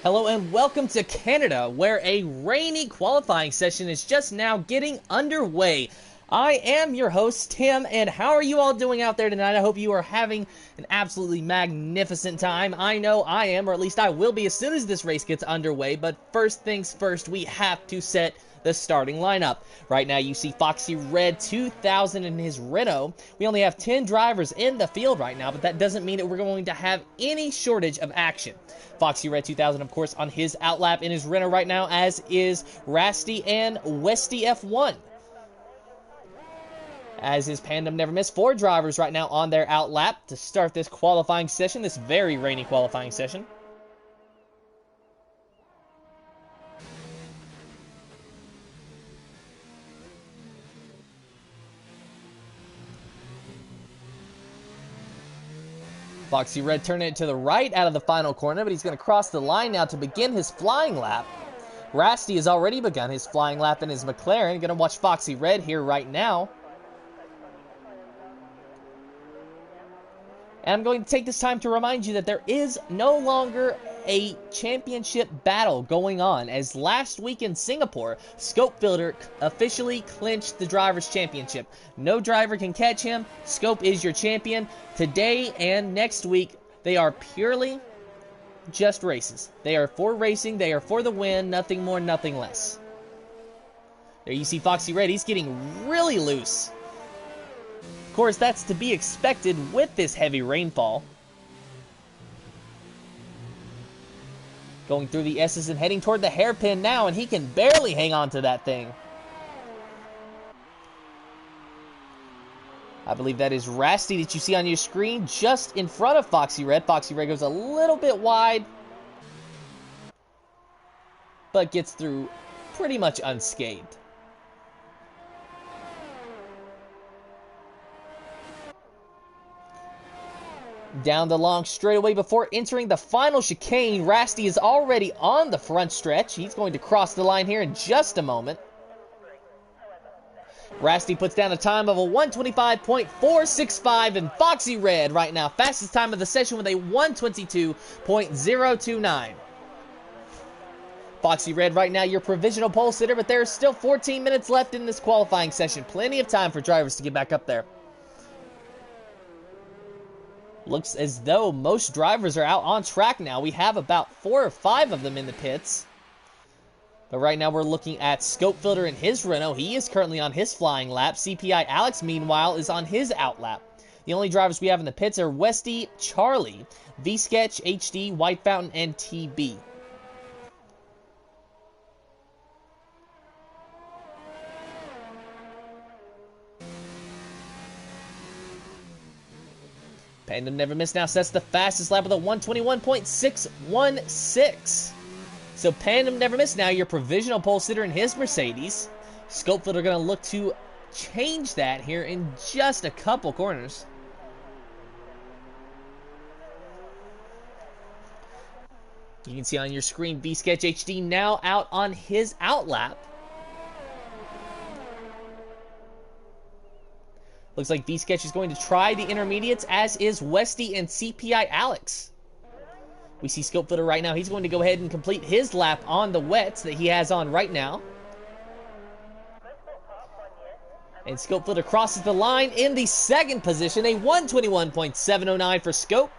Hello and welcome to Canada, where a rainy qualifying session is just now getting underway. I am your host, Tim, and how are you all doing out there tonight? I hope you are having an absolutely magnificent time. I know I am, or at least I will be as soon as this race gets underway, but first things first, we have to set the starting lineup. Right now you see Foxy Red 2000 in his Renault. We only have 10 drivers in the field right now, but that doesn't mean that we're going to have any shortage of action. Foxy Red 2000, of course, on his outlap in his Renault right now, as is Rasty and Westy F1. As is Pandem Never Miss, 4 drivers right now on their outlap to start this qualifying session, this very rainy qualifying session. Foxy Red turning it to the right out of the final corner, but he's going to cross the line now to begin his flying lap. Rasty has already begun his flying lap in his McLaren. Going to watch Foxy Red here right now. And I'm going to take this time to remind you that there is no longer a championship battle going on, as last week in Singapore, Scope Filter officially clinched the Drivers' Championship. No driver can catch him. Scope is your champion. Today and next week, they are purely just races. They are for racing. They are for the win. Nothing more, nothing less. There you see Foxy Red. He's getting really loose. Of course, that's to be expected with this heavy rainfall. Going through the S's and heading toward the hairpin now, and he can barely hang on to that thing. I believe that is Rasty that you see on your screen just in front of Foxy Red. Foxy Red goes a little bit wide, but gets through pretty much unscathed. Down the long straightaway before entering the final chicane, Rasty is already on the front stretch. He's going to cross the line here in just a moment. Rasty puts down a time of a 125.465, and Foxy Red right now, fastest time of the session with a 122.029. Foxy Red right now, your provisional pole sitter, but there's still 14 minutes left in this qualifying session. Plenty of time for drivers to get back up there. Looks as though most drivers are out on track now. We have about 4 or 5 of them in the pits. But right now we're looking at Scope Filter in his Renault. He is currently on his flying lap. CPI Alex, meanwhile, is on his outlap. The only drivers we have in the pits are Westy, Charlie, V-Sketch, HD, White Fountain, and TB. Pandem Never Miss now sets the fastest lap with a 121.616. So Pandem Never Miss now your provisional pole sitter in his Mercedes. Scope Filter going to look to change that here in just a couple corners. You can see on your screen V-Sketch HD now out on his outlap. Looks like V-Sketch is going to try the intermediates, as is Westy and CPI Alex. We see Scope Filter right now. He's going to go ahead and complete his lap on the wets that he has on right now. And Scope Filter crosses the line in the second position, a 121.709 for Scope.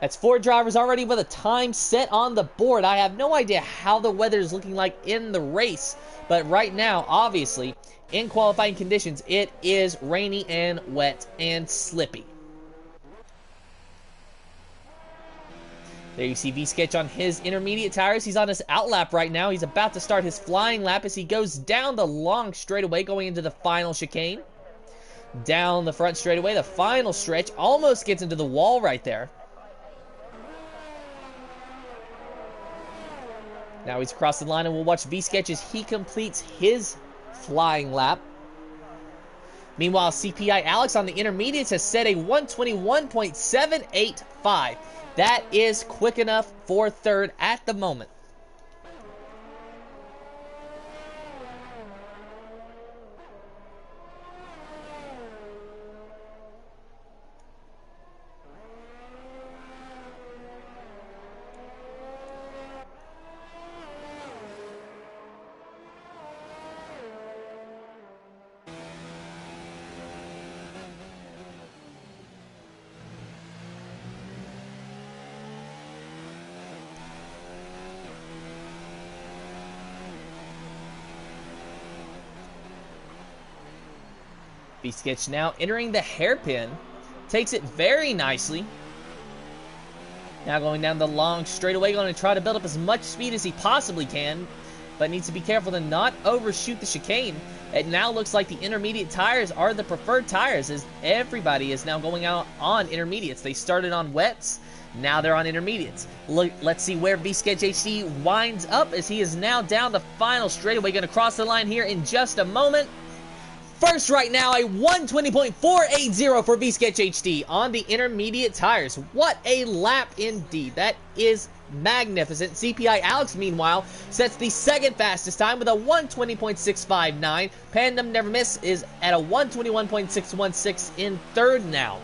That's 4 drivers already with a time set on the board. I have no idea how the weather is looking like in the race, but right now, obviously, in qualifying conditions, it is rainy and wet and slippy. There you see V-Sketch on his intermediate tires. He's on his outlap right now. He's about to start his flying lap as he goes down the long straightaway going into the final chicane. Down the front straightaway, the final stretch almost gets into the wall right there. Now he's across the line, and we'll watch V-Sketch as he completes his flying lap. Meanwhile, CPI Alex on the intermediates has set a 121.785. That is quick enough for third at the moment. B-Sketch now entering the hairpin. Takes it very nicely. Now going down the long straightaway, going to try to build up as much speed as he possibly can, but needs to be careful to not overshoot the chicane. It now looks like the intermediate tires are the preferred tires, as everybody is now going out on intermediates. They started on wets, now they're on intermediates. Let's see where V-Sketch HD winds up, as he is now down the final straightaway. Going to cross the line here in just a moment. First right now, a 120.480 for V-Sketch HD on the intermediate tires. What a lap indeed. That is magnificent. CPI Alex, meanwhile, sets the second fastest time with a 120.659. Pandem Never Miss is at a 121.616 in third now.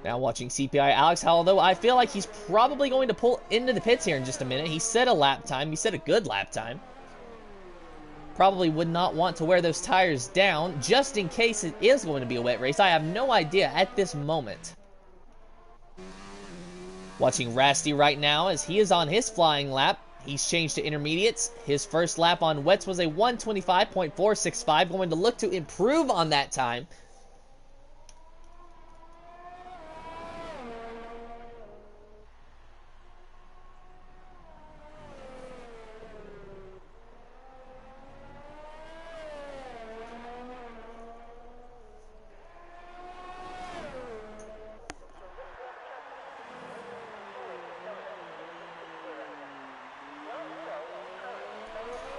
Now watching CPI Alex, although I feel like he's probably going to pull into the pits here in just a minute. He set a lap time. He set a good lap time. Probably would not want to wear those tires down just in case it is going to be a wet race. I have no idea at this moment. Watching Rasty right now as he is on his flying lap. He's changed to intermediates. His first lap on wets was a 125.465. Going to look to improve on that time.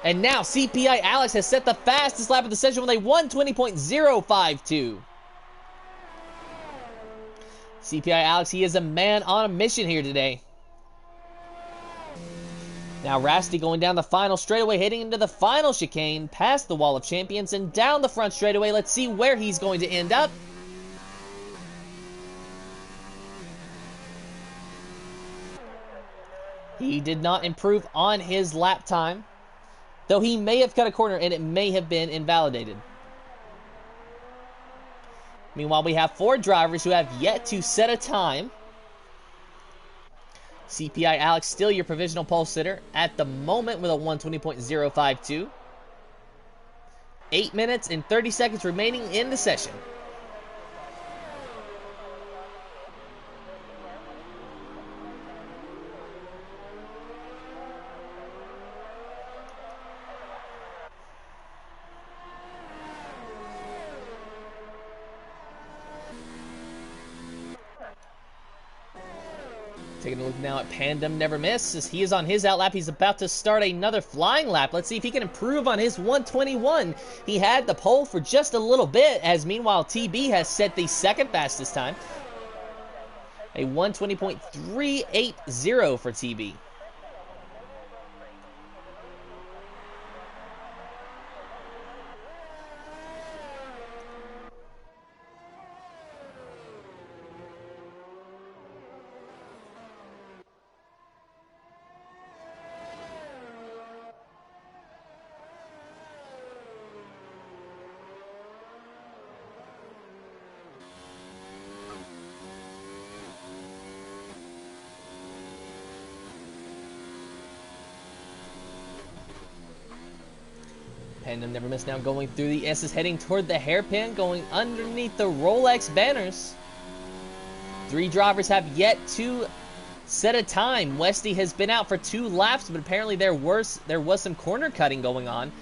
And now CPI Alex has set the fastest lap of the session with a 120.052. CPI Alex, he is a man on a mission here today. Now Rasty going down the final straightaway, heading into the final chicane, past the wall of champions and down the front straightaway. Let's see where he's going to end up. He did not improve on his lap time, though he may have cut a corner and it may have been invalidated. Meanwhile, we have 4 drivers who have yet to set a time. CPI Alex still your provisional pole sitter at the moment with a 120.052. 8 minutes and 30 seconds remaining in the session. Taking a look now at Pandem Never Miss as he is on his out lap. He's about to start another flying lap. Let's see if he can improve on his 121. He had the pole for just a little bit, as meanwhile TB has set the second fastest time. A 120.380 for TB. Pandem Never Miss now going through the S's, heading toward the hairpin, going underneath the Rolex banners. 3 drivers have yet to set a time. Westy has been out for 2 laps, but apparently there was some corner cutting going on,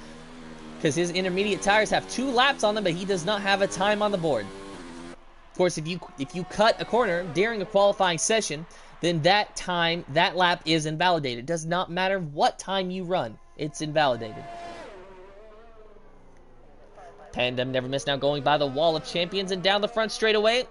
because his intermediate tires have 2 laps on them, but he does not have a time on the board. Of course, if you cut a corner during a qualifying session, then that lap is invalidated. It does not matter what time you run, it's invalidated. Pandem Never Miss now going by the wall of champions and down the front straightaway.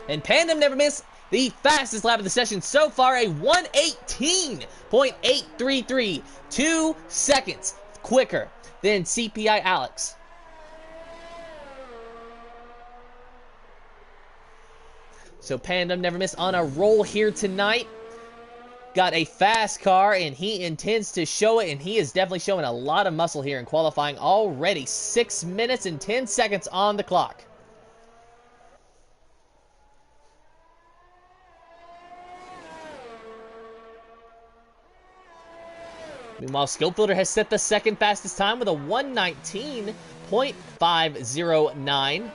And Pandem Never Miss, the fastest lap of the session so far, a 118.833. 2 seconds quicker than CPI Alex. So Pandem Never Miss on a roll here tonight. got a fast car, and he intends to show it, and he is definitely showing a lot of muscle here in qualifying already. 6 minutes and 10 seconds on the clock. Meanwhile, Skillbuilder has set the second fastest time with a 1:19.509.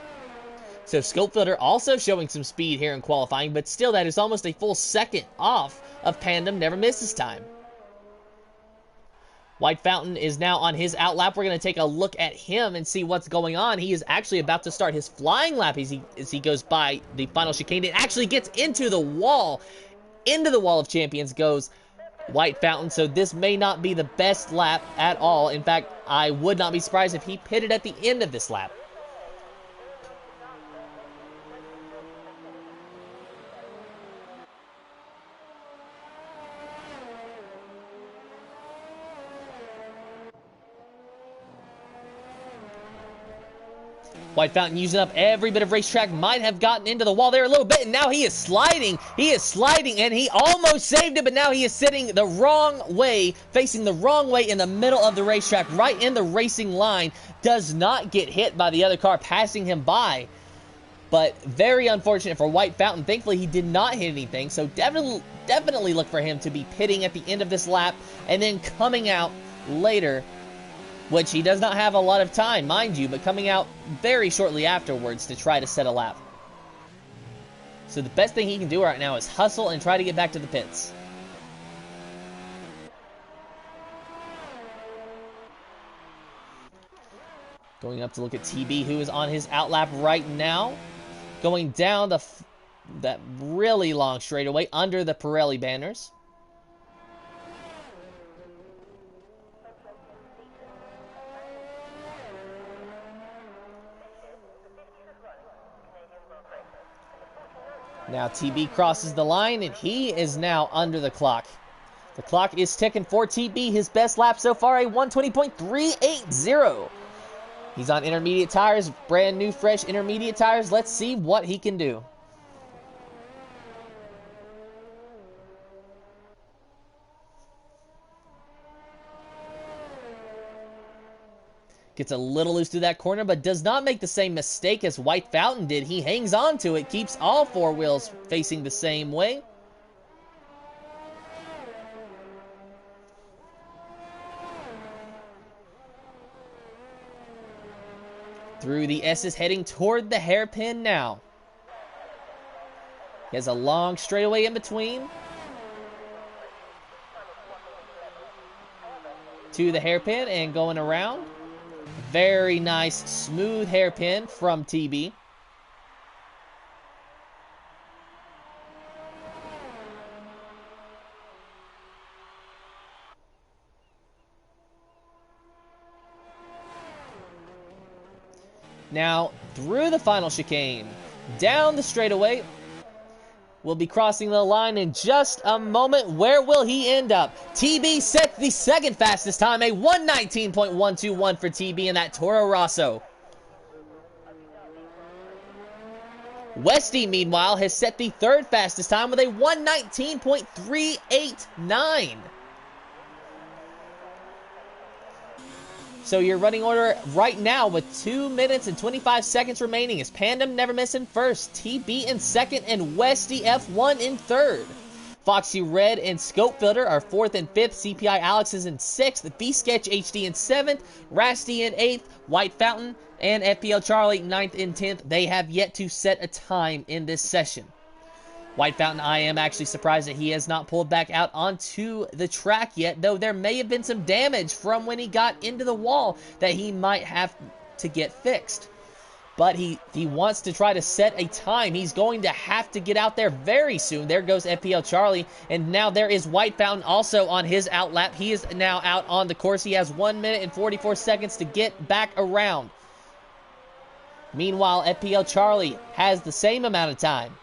So Skillbuilder also showing some speed here in qualifying, but still that is almost a full second off of Pandem Never Misses time. White Fountain is now on his out lap. We're going to take a look at him and see what's going on. He is actually about to start his flying lap as he goes by the final chicane. It actually gets into the wall. Into the wall of champions goes White Fountain, so this may not be the best lap at all. In fact, I would not be surprised if he pitted at the end of this lap. White Fountain using up every bit of racetrack, might have gotten into the wall there a little bit, and now he is sliding. He is sliding, and he almost saved it, but now he is sitting the wrong way, facing the wrong way in the middle of the racetrack, right in the racing line. Does not get hit by the other car passing him by, but very unfortunate for White Fountain. Thankfully, he did not hit anything, so definitely look for him to be pitting at the end of this lap, and then coming out later, which he does not have a lot of time, mind you, but coming out very shortly afterwards to try to set a lap. So the best thing he can do right now is hustle and try to get back to the pits. Going up to look at TB, who is on his out lap right now. Going down that really long straightaway under the Pirelli banners. Now TB crosses the line, and he is now under the clock. The clock is ticking for TB. His best lap so far, a 1:20.380. He's on intermediate tires, brand new, fresh intermediate tires. Let's see what he can do. Gets a little loose through that corner, but does not make the same mistake as White Fountain did. He hangs on to it, keeps all four wheels facing the same way. Through the S's, heading toward the hairpin now. He has a long straightaway in between. To the hairpin and going around. Very nice, smooth hairpin from TB. Now, through the final chicane, down the straightaway. Will be crossing the line in just a moment. Where will he end up? TB sets the second fastest time, a 1:19.121 for TB in that Toro Rosso. Westy, meanwhile, has set the third fastest time with a 1:19.389. So your running order right now with 2 minutes and 25 seconds remaining is Pandem Never Miss in first, TB in second, and Westy F1 in third. Foxy Red and Scope Filter are fourth and fifth. CPI Alex is in sixth. V-Sketch HD in seventh. Rasty in eighth. White Fountain and FPL Charlie ninth and 10th. They have yet to set a time in this session. White Fountain, I am actually surprised that he has not pulled back out onto the track yet, though there may have been some damage from when he got into the wall that he might have to get fixed. But he wants to try to set a time. He's going to have to get out there very soon. There goes FPL Charlie, and now there is White Fountain also on his out lap. He is now out on the course. He has 1 minute and 44 seconds to get back around. Meanwhile, FPL Charlie has the same amount of time.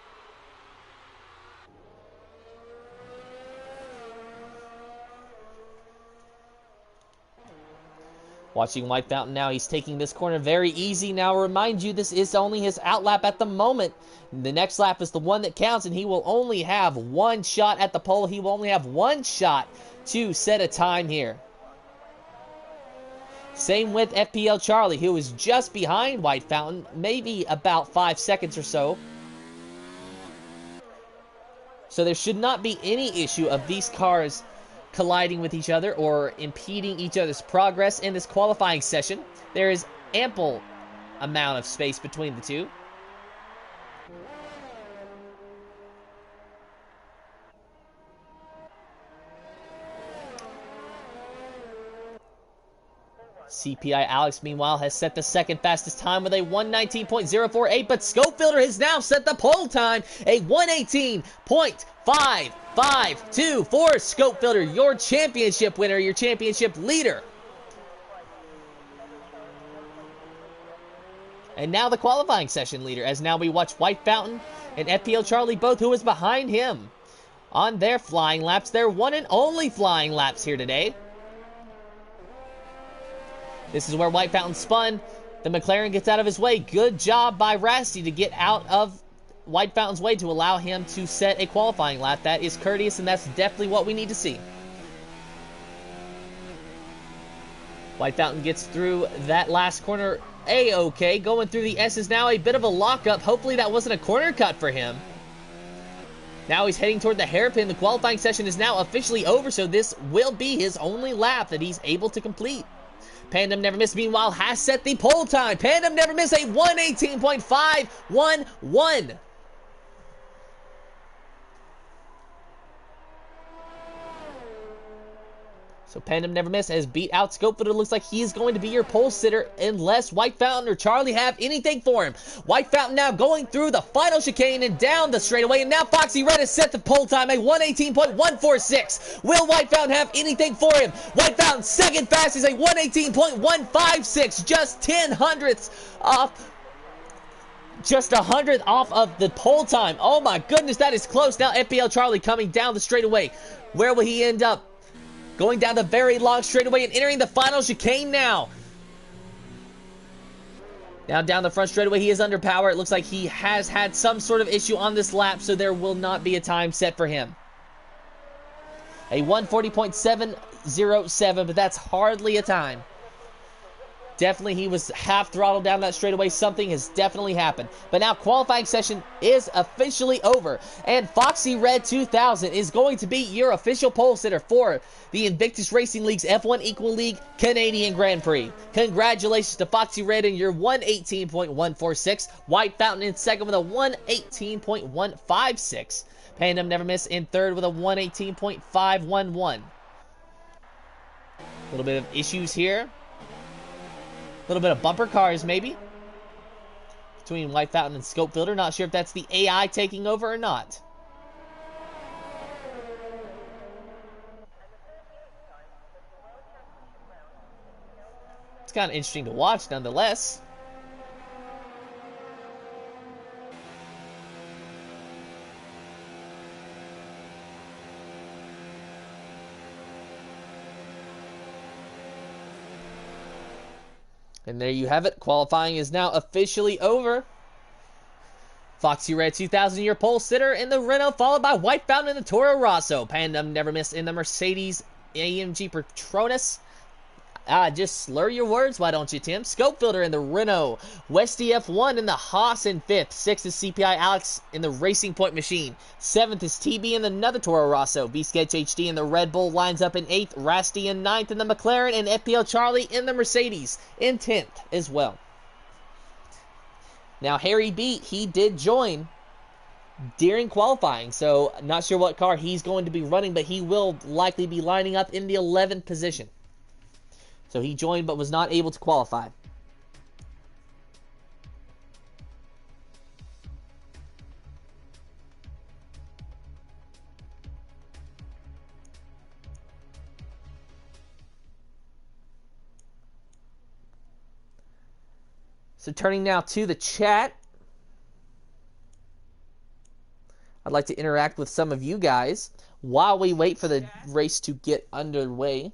Watching White Fountain now, he's taking this corner very easy. Now, remind you, this is only his out lap at the moment. The next lap is the one that counts, and he will only have one shot at the pole. He will only have one shot to set a time here. Same with FPL Charlie, who is just behind White Fountain, maybe about 5 seconds or so. So there should not be any issue of these cars colliding with each other or impeding each other's progress in this qualifying session. There is ample amount of space between the two. CPI Alex, meanwhile, has set the second fastest time with a 1:19.048, but Scopefielder has now set the pole time, a 1:18.552 for Scopefielder, your championship winner, your championship leader. And now the qualifying session leader, as now we watch White Fountain and FPL Charlie both, who is behind him on their flying laps, their one and only flying laps here today. This is where White Fountain spun. The McLaren gets out of his way. Good job by Rasty to get out of White Fountain's way to allow him to set a qualifying lap. That is courteous, and that's definitely what we need to see. White Fountain gets through that last corner A-okay. Going through the S is now a bit of a lockup. Hopefully that wasn't a corner cut for him. Now he's heading toward the hairpin. The qualifying session is now officially over, so this will be his only lap that he's able to complete. Pandem Never Miss, meanwhile, has set the pole time. Pandem Never Miss, a 1:18.511. So Pandem Never Miss has beat out Scope, but it looks like he is going to be your pole sitter unless White Fountain or Charlie have anything for him. White Fountain now going through the final chicane and down the straightaway, and now Foxy Red has set the pole time, a 1:18.146. Will White Fountain have anything for him? White Fountain second fastest, a 1:18.156, just 0.1 off. Just 100th off of the pole time. Oh my goodness, that is close. Now FPL Charlie coming down the straightaway. Where will he end up? Going down the very long straightaway and entering the final chicane now. Now down the front straightaway, he is under power. It looks like he has had some sort of issue on this lap, so there will not be a time set for him. A 1:40.707, but that's hardly a time. Definitely, he was half throttled down that straightaway. Something has definitely happened. But now qualifying session is officially over. And Foxy Red 2000 is going to be your official pole sitter for the Invictus Racing League's F1 Equal League Canadian Grand Prix. Congratulations to Foxy Red in your 1:18.146. White Fountain in second with a 1:18.156. Pandem Never Miss in third with a 1:18.511. A little bit of issues here. A little bit of bumper cars, maybe, between White Fountain and Scopefielder. Not sure if that's the AI taking over or not. It's kind of interesting to watch, nonetheless. And there you have it. Qualifying is now officially over. Foxy Red 2000, your pole sitter in the Renault, followed by White Fountain in the Toro Rosso. Pandem Never Miss in the Mercedes AMG Petronas. Just slur your words, why don't you, Tim? Scopefielder in the Renault. Westy F1 in the Haas in 5th. 6th is CPI Alex in the Racing Point Machine. 7th is TB in another Toro Rosso. V-Sketch HD in the Red Bull lines up in 8th. Rasty in 9th in the McLaren. And FPL Charlie in the Mercedes in 10th as well. Now, Harry B, he did join during qualifying, so not sure what car he's going to be running, but he will likely be lining up in the 11th position. So he joined but was not able to qualify. So turning now to the chat. I'd like to interact with some of you guys while we wait for the race to get underway.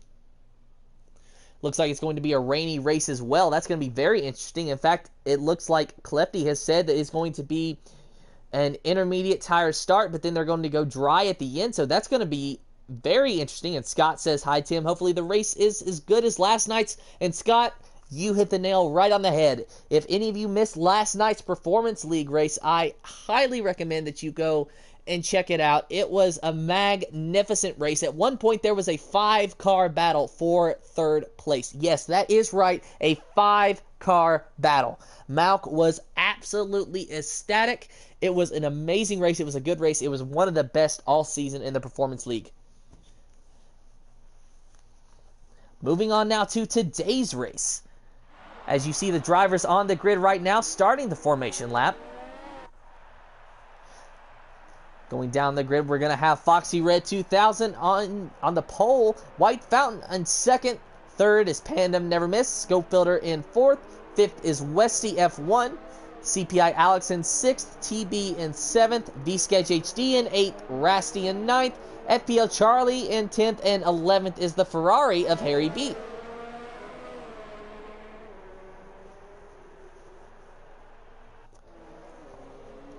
Looks like it's going to be a rainy race as well. That's going to be very interesting. In fact, it looks like Klepty has said that it's going to be an intermediate tire start, but then they're going to go dry at the end. So that's going to be very interesting. And Scott says, hi, Tim. Hopefully the race is as good as last night's. And Scott, you hit the nail right on the head. If any of you missed last night's Performance League race, I highly recommend that you go and check it out. It was a magnificent race. At one point, there was a 5-car battle for third place. Yes, that is right, a 5-car battle. Malc was absolutely ecstatic. It was an amazing race. It was a good race. It was one of the best all season in the Performance League. Moving on now to today's race. As you see the drivers on the grid right now, starting the formation lap. Going down the grid, we're going to have Foxy Red 2000 on the pole. White Fountain in second. Third is Pandem Never Miss. Scope Filter in fourth. Fifth is Westy F1. CPI Alex in sixth. TB in seventh. V-Sketch HD in eighth. Rasty in ninth. FPL Charlie in 10th. And 11th is the Ferrari of Harry B.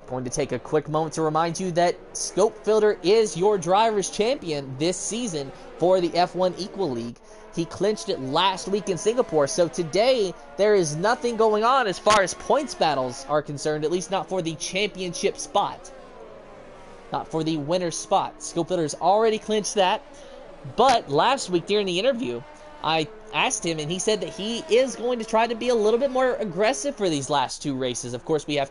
Going to take a quick moment to remind you that Scope Filter is your driver's champion this season for the F1 Equal League. He clinched it last week in Singapore, so today there is nothing going on as far as points battles are concerned, at least not for the championship spot. Not for the winner's spot. Scope Filter's already clinched that, but last week during the interview, I asked him, and he said that he is going to try to be a little bit more aggressive for these last two races. Of course, we have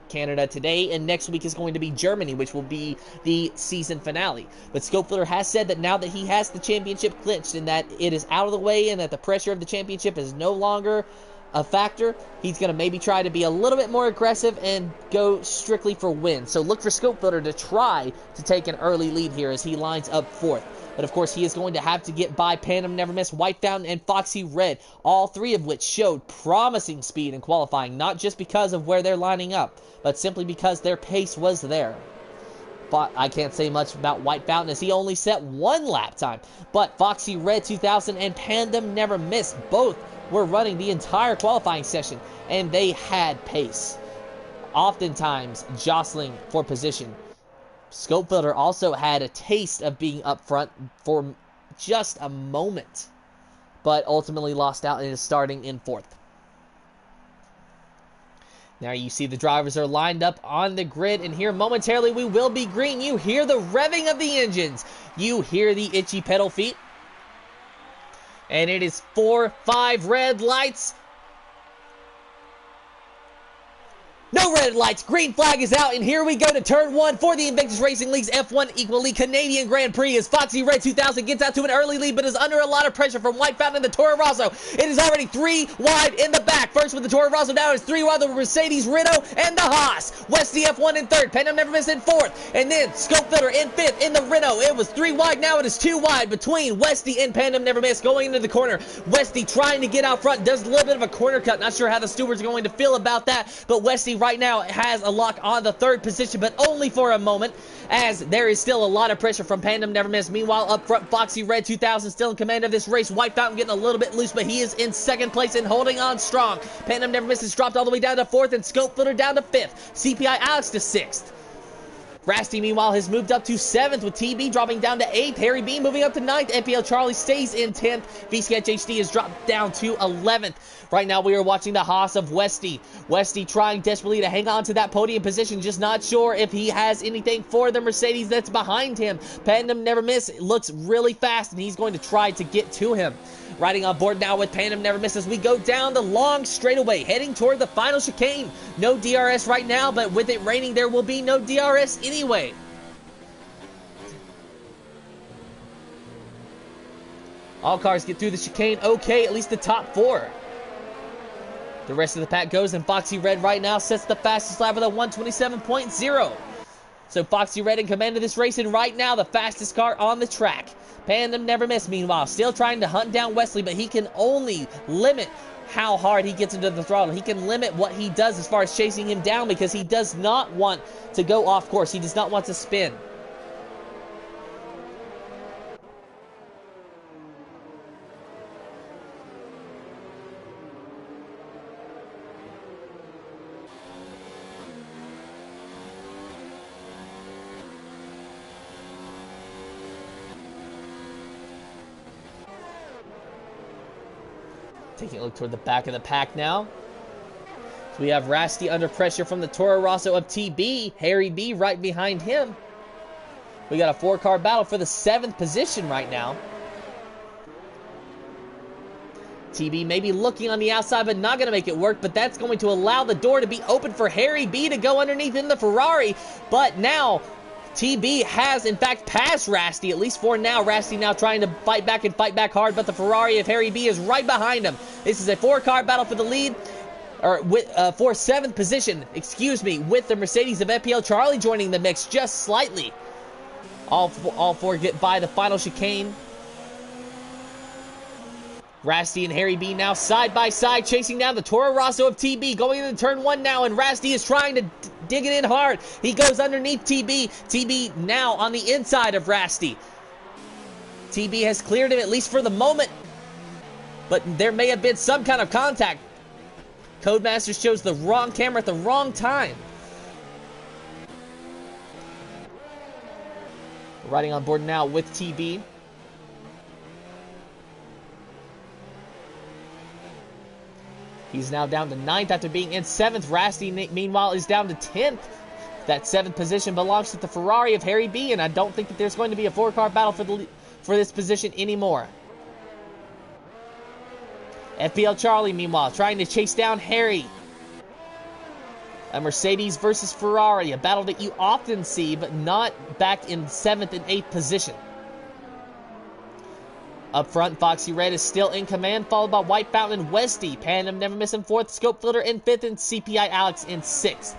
Canada today, and next week is going to be Germany, which will be the season finale. But Scope Filter has said that now that he has the championship clinched and that it is out of the way and that the pressure of the championship is no longer a factor, he's going to maybe try to be a little bit more aggressive and go strictly for wins. So look for Scope Filter to try to take an early lead here as he lines up fourth. But of course, he is going to have to get by Pandem Never Miss, White Fountain, and Foxy Red, all three of which showed promising speed in qualifying, not just because of where they're lining up, but simply because their pace was there. But I can't say much about White Fountain as he only set one lap time. But Foxy Red 2000 and Pandem Never Miss both were running the entire qualifying session, and they had pace, oftentimes jostling for position. Scope Filter also had a taste of being up front for just a moment, but ultimately lost out and is starting in fourth. Now you see the drivers are lined up on the grid, and here momentarily we will be green. You hear the revving of the engines. You hear the itchy pedal feet. And it is 4-5 red lights. No red lights, green flag is out, and here we go to turn one for the Invictus Racing League's F1 Equal League Canadian Grand Prix as Foxy Red 2000 gets out to an early lead, but is under a lot of pressure from White Fountain and the Toro Rosso. It is already 3 wide in the back. First with the Toro Rosso, now it's 3 wide with Mercedes, Renault, and the Haas. Westy F1 in third, Pandem Never Miss in fourth, and then Scope Filter in fifth in the Renault. It was 3 wide, now it is 2 wide between Westy and Pandem Never Miss going into the corner. Westy trying to get out front, does a little bit of a corner cut. Not sure how the stewards are going to feel about that, but Westy right now has a lock on the third position, but only for a moment, as there is still a lot of pressure from Pandem Never Miss. Meanwhile, up front, Foxy Red 2000 still in command of this race. White Fountain getting a little bit loose, but he is in second place and holding on strong. Pandem Never Miss has dropped all the way down to fourth, and Scope Filter down to fifth. CPI Alex to sixth. Rasty, meanwhile, has moved up to 7th, with TB dropping down to 8th. Harry B moving up to 9th. NPL Charlie stays in 10th. V-Sketch HD has dropped down to 11th. Right now, we are watching the Haas of Westy. Westy trying desperately to hang on to that podium position. Just not sure if he has anything for the Mercedes that's behind him. Pandem Never Miss looks really fast, and he's going to try to get to him. Riding on board now with Pandem Never Miss as we go down the long straightaway, heading toward the final chicane. No DRS right now, but with it raining, there will be no DRS anyway. All cars get through the chicane okay, at least the top 4. The rest of the pack goes, and Foxy Red right now sets the fastest lap with a 127.0. So Foxy Red in command of this race, and right now the fastest car on the track. Pandem Never Miss, meanwhile, still trying to hunt down Wesley, but he can only limit how hard he gets into the throttle. He can limit what he does as far as chasing him down because he does not want to go off course. He does not want to spin. Taking a look toward the back of the pack now. So we have Rasty under pressure from the Toro Rosso of TB. Harry B right behind him. We got a 4-car battle for the 7th position right now. TB may be looking on the outside, but not going to make it work. But that's going to allow the door to be open for Harry B to go underneath in the Ferrari. But now, TB has, in fact, passed Rasty, at least for now. Rasty now trying to fight back and fight back hard, but the Ferrari of Harry B is right behind him. This is a 4-car battle for the lead, or for 7th position, excuse me, with the Mercedes of FPL Charlie joining the mix just slightly. All four get by the final chicane. Rasty and Harry B now side by side, chasing down the Toro Rosso of TB, going into turn 1 now, and Rasty is trying to dig it in hard. He goes underneath TB. TB now on the inside of Rasty. TB has cleared him, at least for the moment, but there may have been some kind of contact. Codemasters chose the wrong camera at the wrong time. Riding on board now with TB. He's now down to 9th after being in 7th. Rasty, meanwhile, is down to 10th. That 7th position belongs to the Ferrari of Harry B, and I don't think that there's going to be a 4-car battle for this position anymore. FPL Charlie, meanwhile, trying to chase down Harry. A Mercedes versus Ferrari, a battle that you often see, but not back in 7th and 8th position. Up front, Foxy Red is still in command, followed by White Fountain and Westy. Pandem Never Miss in 4th, Scope Filter in 5th, and CPI Alex in 6th.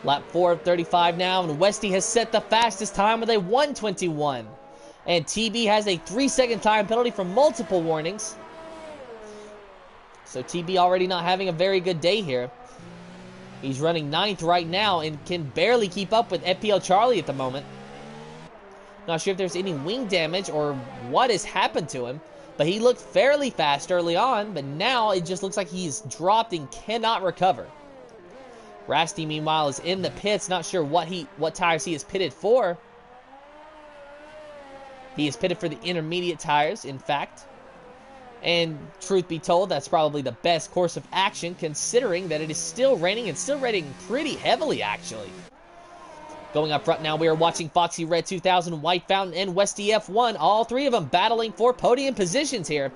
Lap 4 of 35 now, and Westy has set the fastest time with a 1:21. And TB has a 3-second time penalty for multiple warnings. So TB already not having a very good day here. He's running 9th right now and can barely keep up with FPL Charlie at the moment. Not sure if there's any wing damage or what has happened to him, but he looked fairly fast early on, but now it just looks like he's dropped and cannot recover. Rasty, meanwhile, is in the pits, not sure what tires he is pitted for. He is pitted for the intermediate tires, in fact. And truth be told, that's probably the best course of action, considering that it is still raining, and still raining pretty heavily, actually. Going up front now, we are watching Foxy Red 2000, White Fountain, and Westy F1. All three of them battling for podium positions here.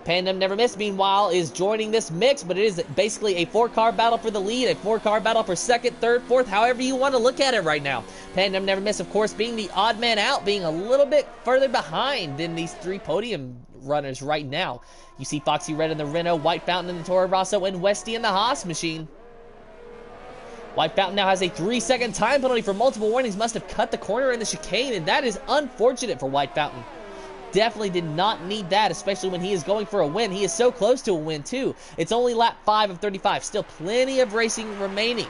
Pandem Never Miss, meanwhile, is joining this mix, but it is basically a 4-car battle for the lead, a 4-car battle for 2nd, 3rd, 4th, however you want to look at it right now. Pandem Never Miss, of course, being the odd man out, being a little bit further behind than these 3 podium runners right now. You see Foxy Red in the Renault, White Fountain in the Toro Rosso, and Westy in the Haas machine. White Fountain now has a 3-second time penalty for multiple warnings, must have cut the corner in the chicane, and that is unfortunate for White Fountain. Definitely did not need that, especially when he is going for a win. He is so close to a win, too. It's only lap 5 of 35. Still plenty of racing remaining.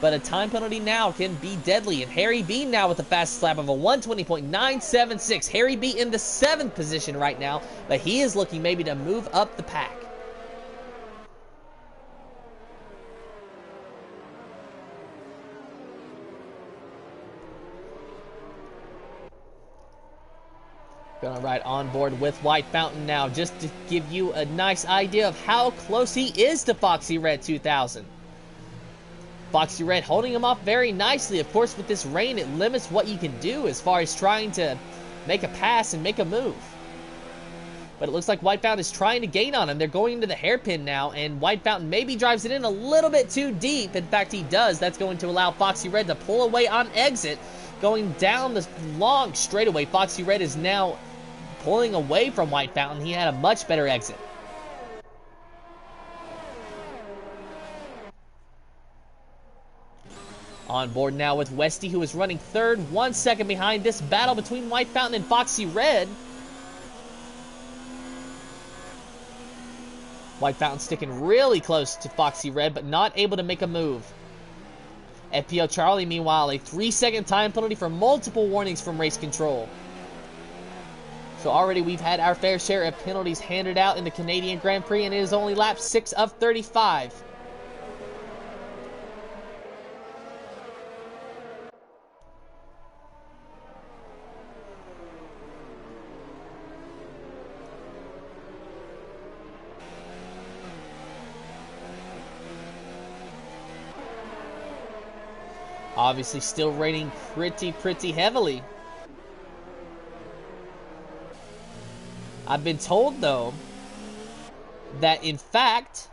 But a time penalty now can be deadly. And Harry B now with the fastest lap of a 1:20.976. Harry B in the 7th position right now, but he is looking maybe to move up the pack. Gonna ride on board with White Fountain now, just to give you a nice idea of how close he is to Foxy Red 2000. Foxy Red holding him off very nicely. Of course, with this rain, it limits what you can do as far as trying to make a pass and make a move. But it looks like White Fountain is trying to gain on him. They're going into the hairpin now, and White Fountain maybe drives it in a little bit too deep. In fact, he does. That's going to allow Foxy Red to pull away on exit. Going down this long straightaway, Foxy Red is now pulling away from White Fountain. He had a much better exit. On board now with Westy, who is running 3rd, 1 second behind this battle between White Fountain and Foxy Red. White Fountain sticking really close to Foxy Red, but not able to make a move. FPL Charlie, meanwhile, a 3-second time penalty for multiple warnings from race control. So already we've had our fair share of penalties handed out in the Canadian Grand Prix, and it is only lap 6 of 35. Obviously still raining pretty heavily. I've been told, though, that in fact,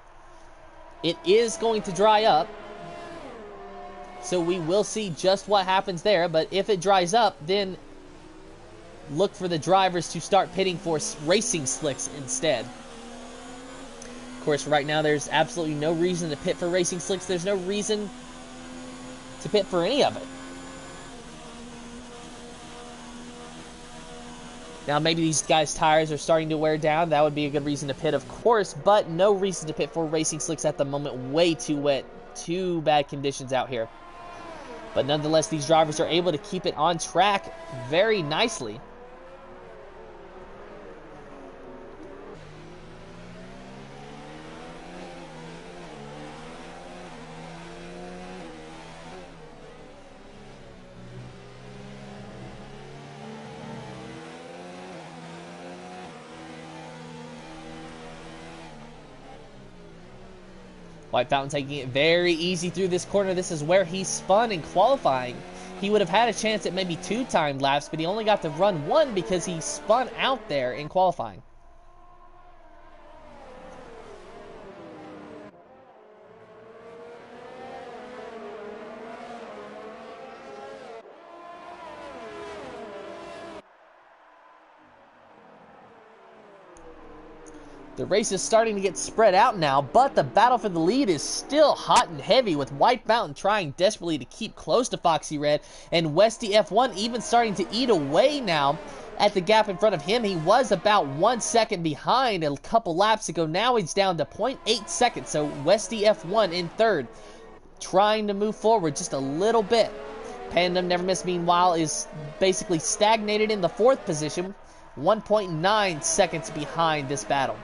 it is going to dry up. So we will see just what happens there. But if it dries up, then look for the drivers to start pitting for racing slicks instead. Of course, right now there's absolutely no reason to pit for racing slicks. There's no reason to pit for any of it. Now, maybe these guys' tires are starting to wear down. That would be a good reason to pit, of course, but no reason to pit for racing slicks at the moment. Way too wet. Too bad conditions out here. But nonetheless, these drivers are able to keep it on track very nicely. White Fountain taking it very easy through this corner. This is where he spun in qualifying. He would have had a chance at maybe 2 timed laps, but he only got to run 1 because he spun out there in qualifying. The race is starting to get spread out now, but the battle for the lead is still hot and heavy, with White Mountain trying desperately to keep close to Foxy Red, and Westy F1 even starting to eat away now at the gap in front of him. He was about 1 second behind a couple laps ago. Now he's down to 0.8 seconds, so Westy F1 in third, trying to move forward just a little bit. Pandem Never Miss, meanwhile, is basically stagnated in the 4th position, 1.9 seconds behind this battle.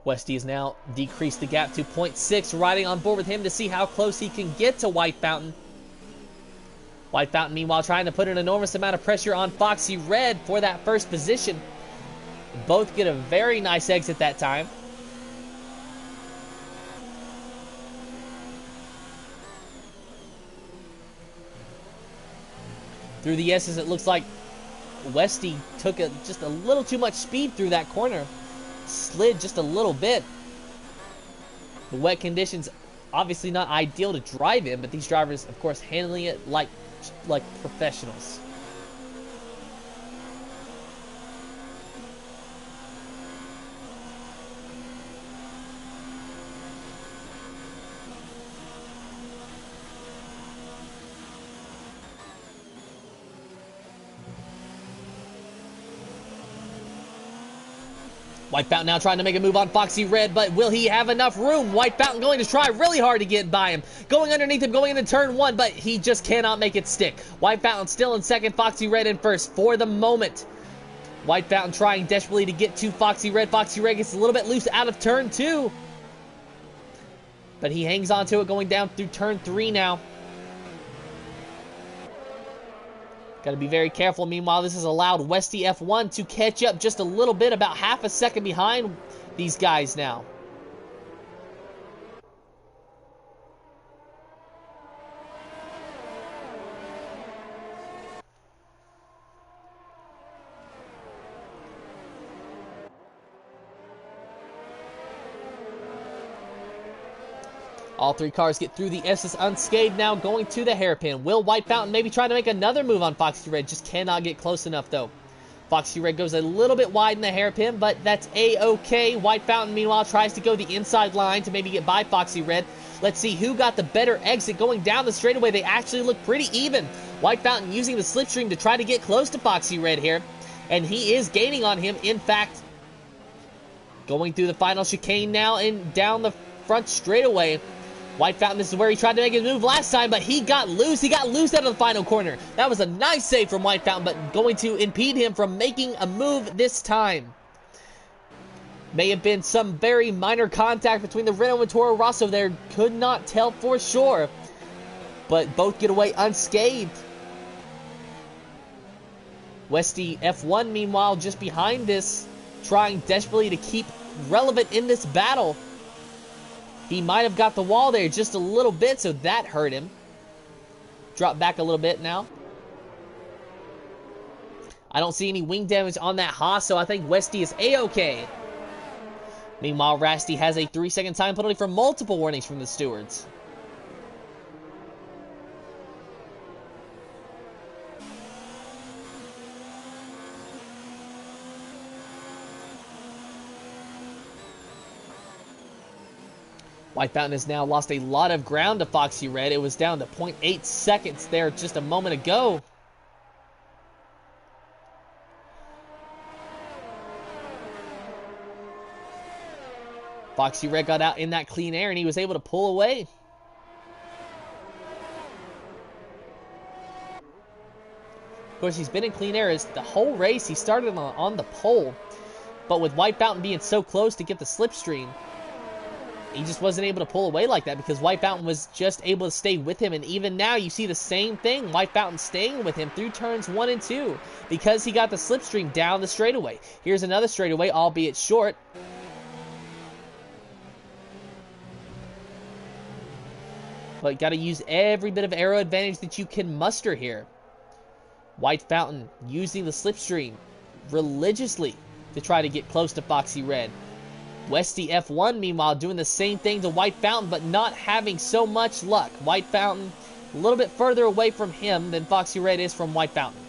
Westy has now decreased the gap to 0.6, riding on board with him to see how close he can get to White Fountain. White Fountain, meanwhile, trying to put an enormous amount of pressure on Foxy Red for that 1st position. Both get a very nice exit that time. Through the S's, it looks like Westy took just a little too much speed through that corner. Slid just a little bit. The wet conditions obviously not ideal to drive in, but these drivers, of course, handling it like professionals. White Fountain now trying to make a move on Foxy Red, but will he have enough room? White Fountain going to try really hard to get by him. Going underneath him, going into turn 1, but he just cannot make it stick. White Fountain still in 2nd, Foxy Red in 1st for the moment. White Fountain trying desperately to get to Foxy Red. Foxy Red gets a little bit loose out of turn 2. But he hangs on to it going down through turn 3 now. Got to be very careful. Meanwhile, this has allowed Westy F1 to catch up just a little bit, about half a second behind these guys now. All 3 cars get through the S's unscathed now, going to the hairpin. Will White Fountain maybe try to make another move on Foxy Red? Just cannot get close enough, though. Foxy Red goes a little bit wide in the hairpin, but that's A-okay. White Fountain, meanwhile, tries to go the inside line to maybe get by Foxy Red. Let's see who got the better exit going down the straightaway. They actually look pretty even. White Fountain using the slipstream to try to get close to Foxy Red here. And he is gaining on him. In fact, going through the final chicane now and down the front straightaway. White Fountain, this is where he tried to make his move last time, but he got loose. He got loose out of the final corner. That was a nice save from White Fountain, but going to impede him from making a move this time. May have been some very minor contact between the Renault and Toro Rosso there. Could not tell for sure. But both get away unscathed. Westy F1, meanwhile, just behind this, trying desperately to keep relevant in this battle. He might have got the wall there just a little bit, so that hurt him. Drop back a little bit now. I don't see any wing damage on that Haas, so I think Westy is A-okay. Meanwhile, Rasty has a 3-second time penalty for multiple warnings from the stewards. White Fountain has now lost a lot of ground to Foxy Red. It was down to 0.8 seconds there just a moment ago. Foxy Red got out in that clean air and he was able to pull away. Of course, he's been in clean air as the whole race. He started on the pole, but with White Fountain being so close to get the slipstream, he just wasn't able to pull away like that because White Fountain was just able to stay with him. And even now, you see the same thing. White Fountain staying with him through turns 1 and 2 because he got the slipstream down the straightaway. Here's another straightaway, albeit short. But got to use every bit of aero advantage that you can muster here. White Fountain using the slipstream religiously to try to get close to Foxy Red. Westy F1, meanwhile, doing the same thing to White Fountain, but not having so much luck. White Fountain a little bit further away from him than Foxy Red is from White Fountain.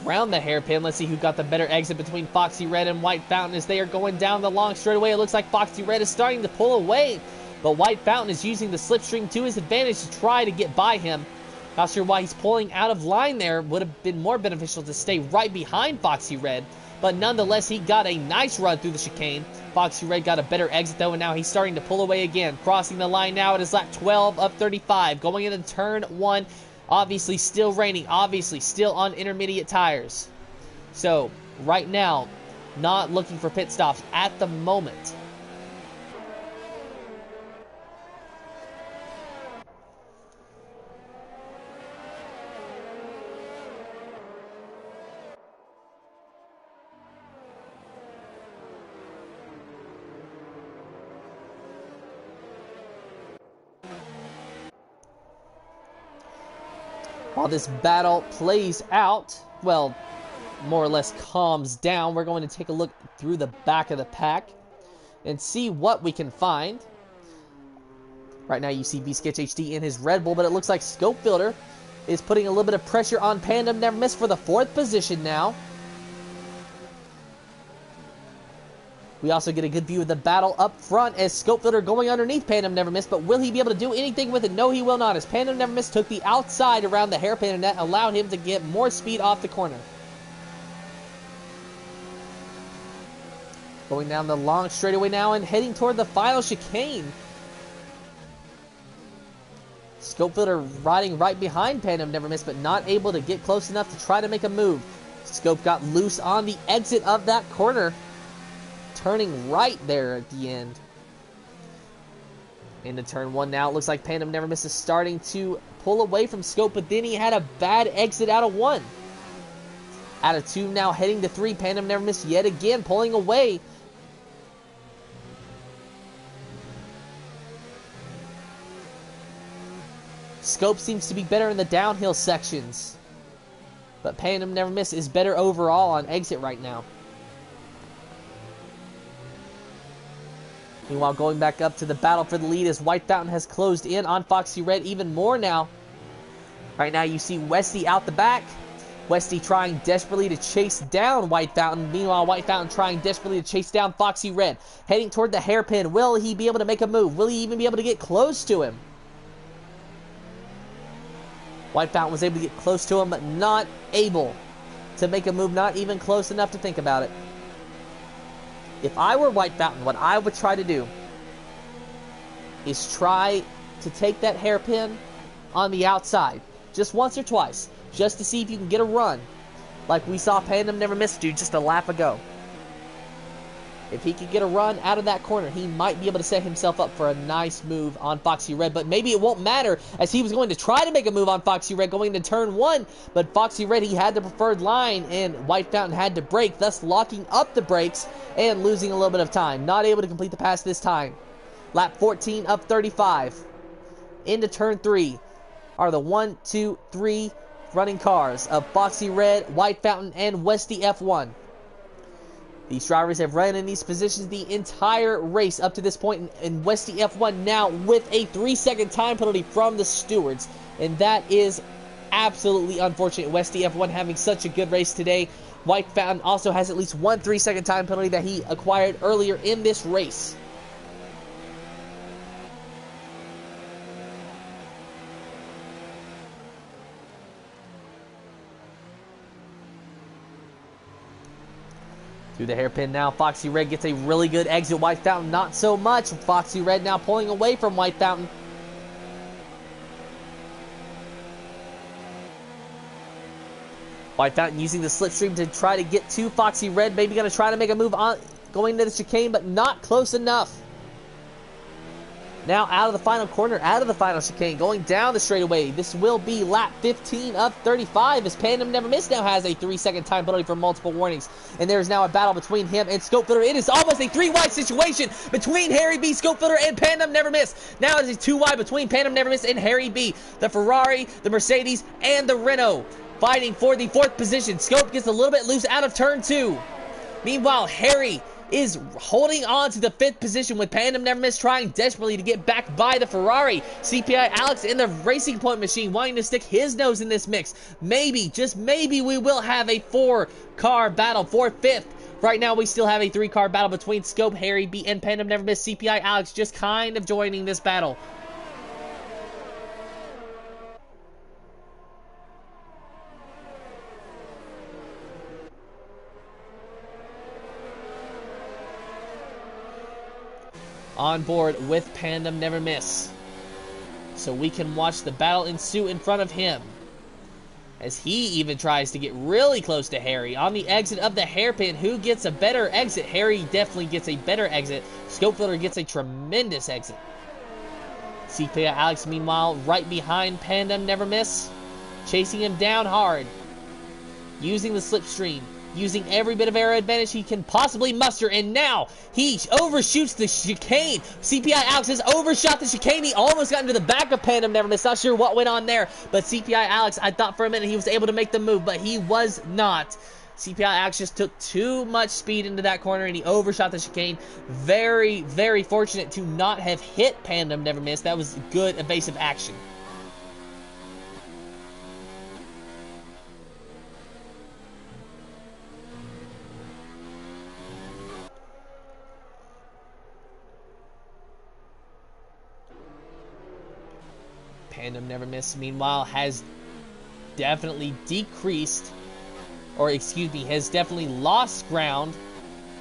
Around the hairpin, let's see who got the better exit between Foxy Red and White Fountain as they are going down the long straightaway. It looks like Foxy Red is starting to pull away, but White Fountain is using the slipstream to his advantage to try to get by him. Not sure why he's pulling out of line there. Would have been more beneficial to stay right behind Foxy Red, but nonetheless, he got a nice run through the chicane. Foxy Red got a better exit though, and now he's starting to pull away again. Crossing the line now, it is lap 12 of 35, going into turn 1. Obviously still raining, obviously still on intermediate tires. So, right now, not looking for pit stops at the moment. While this battle plays out, well, more or less calms down, we're going to take a look through the back of the pack and see what we can find. Right now you see V-Sketch HD in his Red Bull, but it looks like Scope Filter is putting a little bit of pressure on Pandem Never Miss for the 4th position now. We also get a good view of the battle up front as Scope Filter going underneath Pandem Never Miss, but will he be able to do anything with it? No, he will not, as Pandem Never Miss took the outside around the hairpin and that allowed him to get more speed off the corner. Going down the long straightaway now and heading toward the final chicane. Scope Filter riding right behind Pandem Never Miss, but not able to get close enough to try to make a move. Scope got loose on the exit of that corner, turning right there at the end. Into turn 1 now, it looks like Pandem Never Miss is starting to pull away from Scope, but then he had a bad exit out of 1. Out of 2 now, heading to 3, Pandem Never Miss yet again pulling away. Scope seems to be better in the downhill sections, but Pandem Never Miss is better overall on exit right now. Meanwhile, going back up to the battle for the lead as White Fountain has closed in on Foxy Red even more now. Right now you see Westy out the back. Westy trying desperately to chase down White Fountain. Meanwhile, White Fountain trying desperately to chase down Foxy Red. Heading toward the hairpin. Will he be able to make a move? Will he even be able to get close to him? White Fountain was able to get close to him, but not able to make a move. Not even close enough to think about it. If I were White Fountain, what I would try to do is try to take that hairpin on the outside. Just once or twice. Just to see if you can get a run. Like we saw Pandem Never Miss do just a lap ago. If he could get a run out of that corner, he might be able to set himself up for a nice move on Foxy Red. But maybe it won't matter, as he was going to try to make a move on Foxy Red going into turn 1. But Foxy Red, he had the preferred line, and White Fountain had to brake, thus locking up the brakes and losing a little bit of time. Not able to complete the pass this time. Lap 14 of 35. Into turn 3 are the 1, 2, 3 running cars of Foxy Red, White Fountain, and Westy F1. These drivers have run in these positions the entire race up to this point, and Westy F1 now with a 3-second time penalty from the stewards, and that is absolutely unfortunate. Westy F1 having such a good race today. White Fountain also has at least one 3-second time penalty that he acquired earlier in this race. Through the hairpin now, Foxy Red gets a really good exit. White Fountain not so much. Foxy Red now pulling away from White Fountain. White Fountain using the slipstream to try to get to Foxy Red. Maybe going to try to make a move on going to the chicane, but not close enough. Now out of the final corner, out of the final chicane, going down the straightaway. This will be lap 15 of 35 as Pandem Never Miss now has a 3-second time penalty for multiple warnings. And there is now a battle between him and Scopefilter. It is almost a 3-wide situation between Harry B, Scopefilter, and Pandem Never Miss. Now it is a 2-wide between Pandem Never Miss and Harry B. The Ferrari, the Mercedes, and the Renault fighting for the 4th position. Scope gets a little bit loose out of turn 2. Meanwhile, Harry is holding on to the 5th position with Pandem Never Miss trying desperately to get back by the Ferrari. CPI Alex in the Racing Point machine wanting to stick his nose in this mix. Maybe, just maybe, we will have a 4-car battle for 5th. Right now, we still have a 3-car battle between Scope, Harry B, and Pandem Never Miss. CPI Alex just kind of joining this battle. On board with Pandem Never Miss, so we can watch the battle ensue in front of him as he even tries to get really close to Harry on the exit of the hairpin. Who gets a better exit? Harry definitely gets a better exit. Scopefilter gets a tremendous exit. CPI Alex meanwhile right behind Pandem Never Miss, chasing him down hard, using the slipstream, using every bit of aero advantage he can possibly muster, and now he overshoots the chicane. CPI Alex has overshot the chicane. He almost got into the back of Pandem Never Miss. Not sure what went on there, but CPI Alex, I thought for a minute he was able to make the move, but he was not. CPI Alex just took too much speed into that corner, and he overshot the chicane. Very, very fortunate to not have hit Pandem Never Miss. That was good evasive action. Pandem Never Miss, meanwhile, has definitely decreased, or excuse me, has definitely lost ground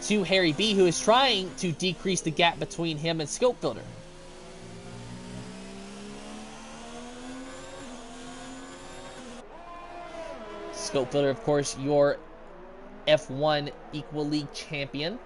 to Harry B, who is trying to decrease the gap between him and Scopefilter. Scopefilter, of course, your F1 Equal League champion.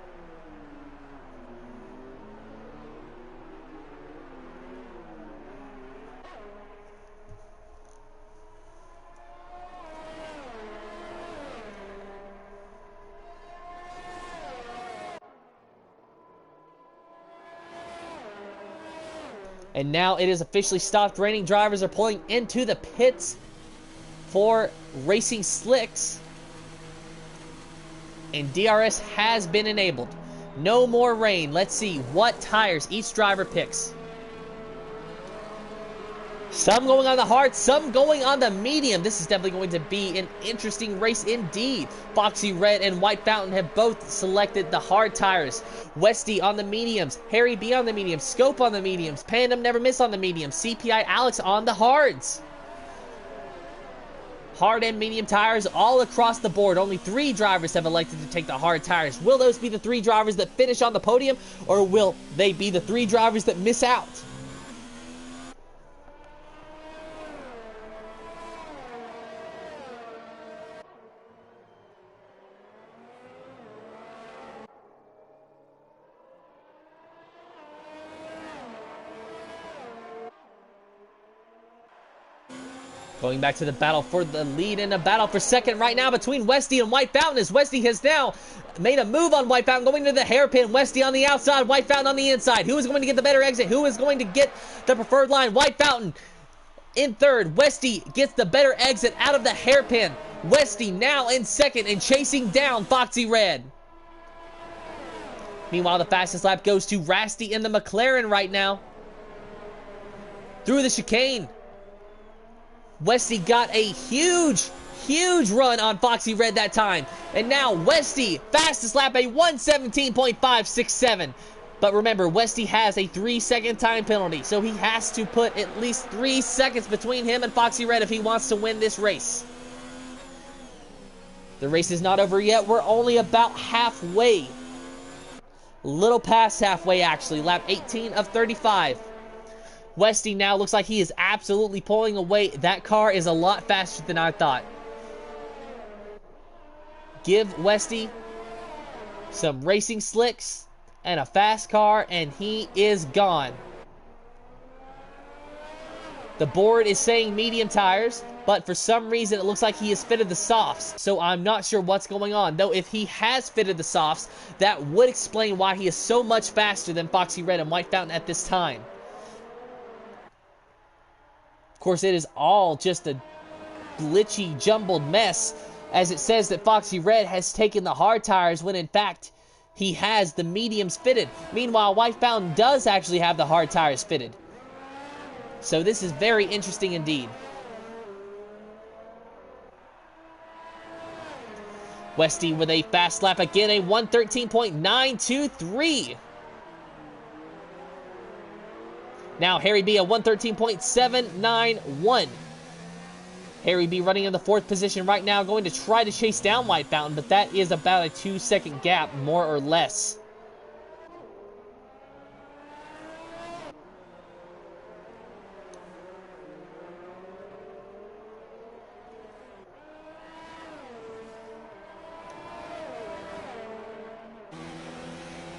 And now it is officially stopped raining. Drivers are pulling into the pits for racing slicks. And DRS has been enabled. No more rain. Let's see what tires each driver picks. Some going on the hard, some going on the medium. This is definitely going to be an interesting race indeed. Foxy Red and White Fountain have both selected the hard tires. Westy on the mediums, Harry B on the mediums, Scope on the mediums, Pandem Never Miss on the mediums, CPI Alex on the hards. Hard and medium tires all across the board. Only 3 drivers have elected to take the hard tires. Will those be the 3 drivers that finish on the podium, or will they be the 3 drivers that miss out? Going back to the battle for the lead and a battle for second right now between Westy and White Fountain, as Westy has now made a move on White Fountain, going to the hairpin. Westy on the outside, White Fountain on the inside. Who is going to get the better exit? Who is going to get the preferred line? White Fountain in third. Westy gets the better exit out of the hairpin. Westy now in second and chasing down Foxy Red. Meanwhile, the fastest lap goes to Rasty in the McLaren right now. Through the chicane. Westy got a huge run on Foxy Red that time. And now Westy, fastest lap, a 1:17.567. But remember, Westy has a 3-second time penalty, so he has to put at least 3 seconds between him and Foxy Red if he wants to win this race. The race is not over yet. We're only about halfway. A little past halfway, actually. Lap 18 of 35. Westy now looks like he is absolutely pulling away. That car is a lot faster than I thought. Give Westy some racing slicks and a fast car, and he is gone. The board is saying medium tires, but for some reason it looks like he has fitted the softs, so I'm not sure what's going on. Though if he has fitted the softs, that would explain why he is so much faster than Foxy Red and White Fountain at this time. Of course, it is all just a glitchy, jumbled mess, as it says that Foxy Red has taken the hard tires when in fact he has the mediums fitted. Meanwhile, White Fountain does actually have the hard tires fitted. So this is very interesting indeed. Westy with a fast lap again, a 1:13.923. Now Harry B, a 1:13.791. Harry B running in the 4th position right now, going to try to chase down White Fountain, but that is about a 2-second gap, more or less.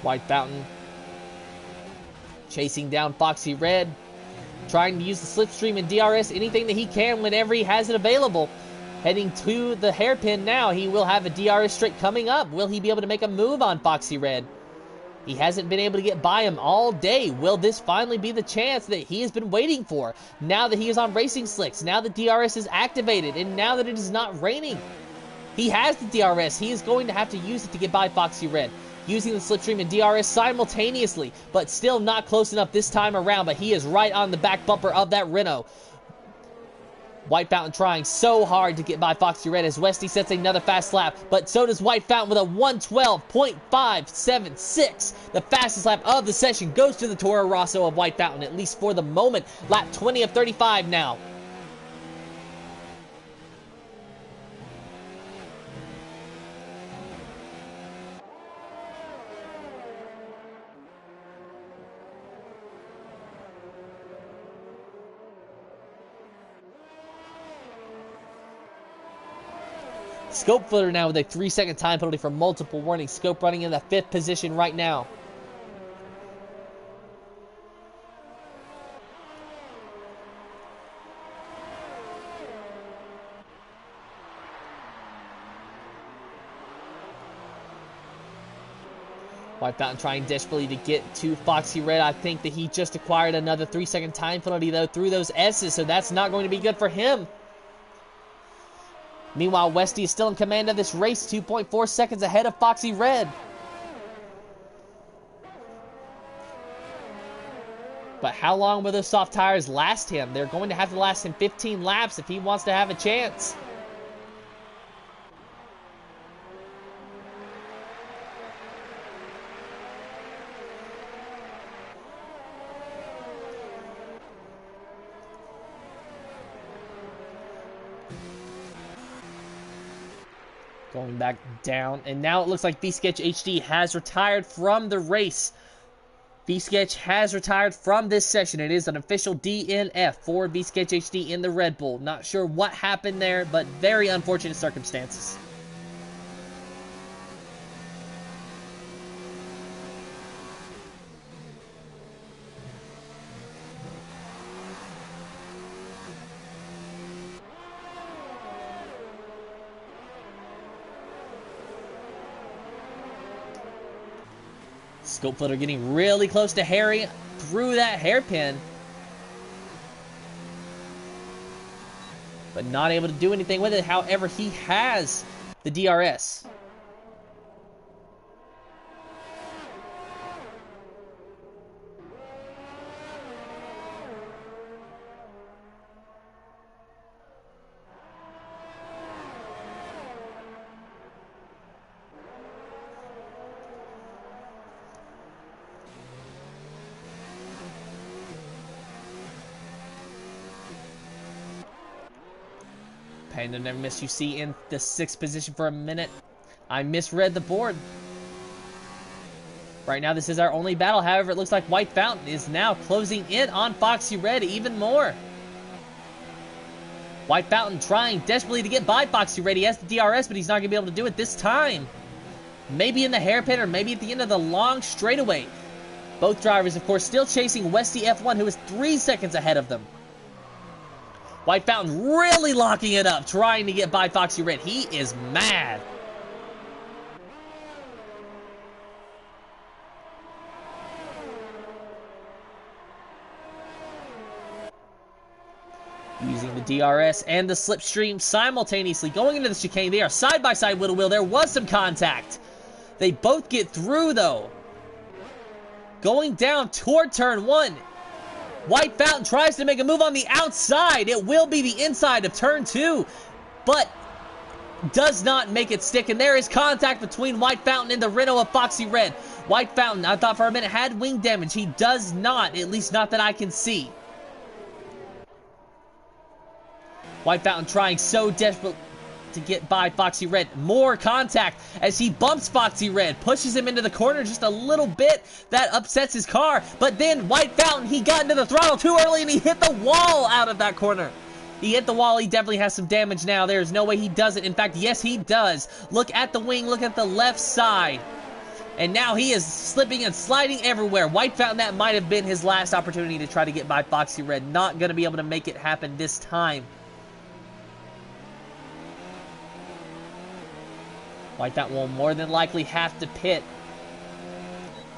White Fountain chasing down Foxy Red, trying to use the slipstream and DRS, anything that he can whenever he has it available. Heading to the hairpin now. He will have a DRS straight coming up. Will he be able to make a move on Foxy Red? He hasn't been able to get by him all day. Will this finally be the chance that he has been waiting for? Now that he is on racing slicks, now that DRS is activated, and now that it is not raining. He has the DRS. He is going to have to use it to get by Foxy Red. Using the slipstream and DRS simultaneously, but still not close enough this time around, but he is right on the back bumper of that Renault. White Fountain trying so hard to get by Foxy Red as Westy sets another fast lap, but so does White Fountain with a 1:12.576. The fastest lap of the session goes to the Toro Rosso of White Fountain, at least for the moment. Lap 20 of 35 now. Scope footer now with a 3-second time penalty for multiple warnings. Scope running in the 5th position right now. White Fountain trying desperately to get to Foxy Red. I think that he just acquired another 3-second time penalty though through those S's, so that's not going to be good for him. Meanwhile, Westy is still in command of this race, 2.4 seconds ahead of Foxy Red. But how long will those soft tires last him? They're going to have to last him 15 laps if he wants to have a chance. Going back down, and now it looks like V-Sketch HD has retired from the race. V-Sketch has retired from this session. It is an official DNF for V-Sketch HD in the Red Bull. Not sure what happened there, but very unfortunate circumstances. Scope Footer getting really close to Harry through that hairpin. But not able to do anything with it. However, he has the DRS. Panda never miss. You see in the 6th position for a minute. I misread the board. Right now, this is our only battle. However, it looks like White Fountain is now closing in on Foxy Red even more. White Fountain trying desperately to get by Foxy Red. He has the DRS, but he's not going to be able to do it this time. Maybe in the hairpin or maybe at the end of the long straightaway. Both drivers, of course, still chasing Westy F1, who is 3 seconds ahead of them. White Fountain really locking it up, trying to get by Foxy Red. He is mad. Using the DRS and the slipstream simultaneously. Going into the chicane, they are side by side, wheel to wheel. There was some contact. They both get through, though. Going down toward turn 1. White Fountain tries to make a move on the outside. It will be the inside of turn 2, but does not make it stick. And there is contact between White Fountain and the Renault of Foxy Red. White Fountain, I thought for a minute, had wing damage. He does not, at least not that I can see. White Fountain trying so desperate to get by Foxy Red. More contact as he bumps Foxy Red, pushes him into the corner just a little bit. That upsets his car, but then White Fountain, he got into the throttle too early and he hit the wall out of that corner. He hit the wall. He definitely has some damage now. There's no way he doesn't. In fact, yes, he does. Look at the wing. Look at the left side. And now he is slipping and sliding everywhere. White Fountain, that might have been his last opportunity to try to get by Foxy Red. Not going to be able to make it happen this time. White Fountain will more than likely have to pit.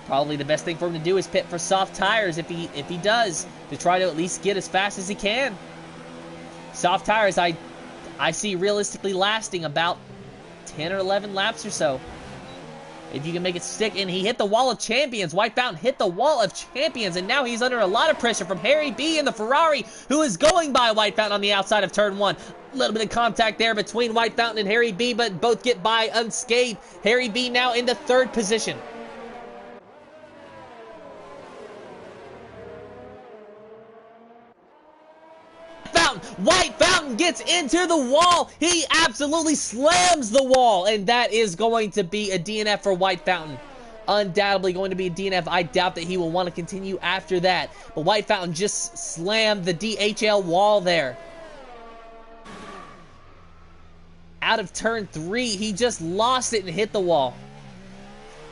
Probably the best thing for him to do is pit for soft tires if he does, to try to at least get as fast as he can. Soft tires, I see realistically lasting about 10 or 11 laps or so. If you can make it stick, and he hit the wall of champions. White Fountain hit the wall of champions, and now he's under a lot of pressure from Harry B in the Ferrari, who is going by White Fountain on the outside of turn 1. A little bit of contact there between White Fountain and Harry B, but both get by unscathed. Harry B now in the 3rd position. White Fountain gets into the wall. He absolutely slams the wall, and that is going to be a DNF for White Fountain. Undoubtedly going to be a DNF. I doubt that he will want to continue after that. But White Fountain just slammed the DHL wall there. Out of turn 3, he just lost it and hit the wall.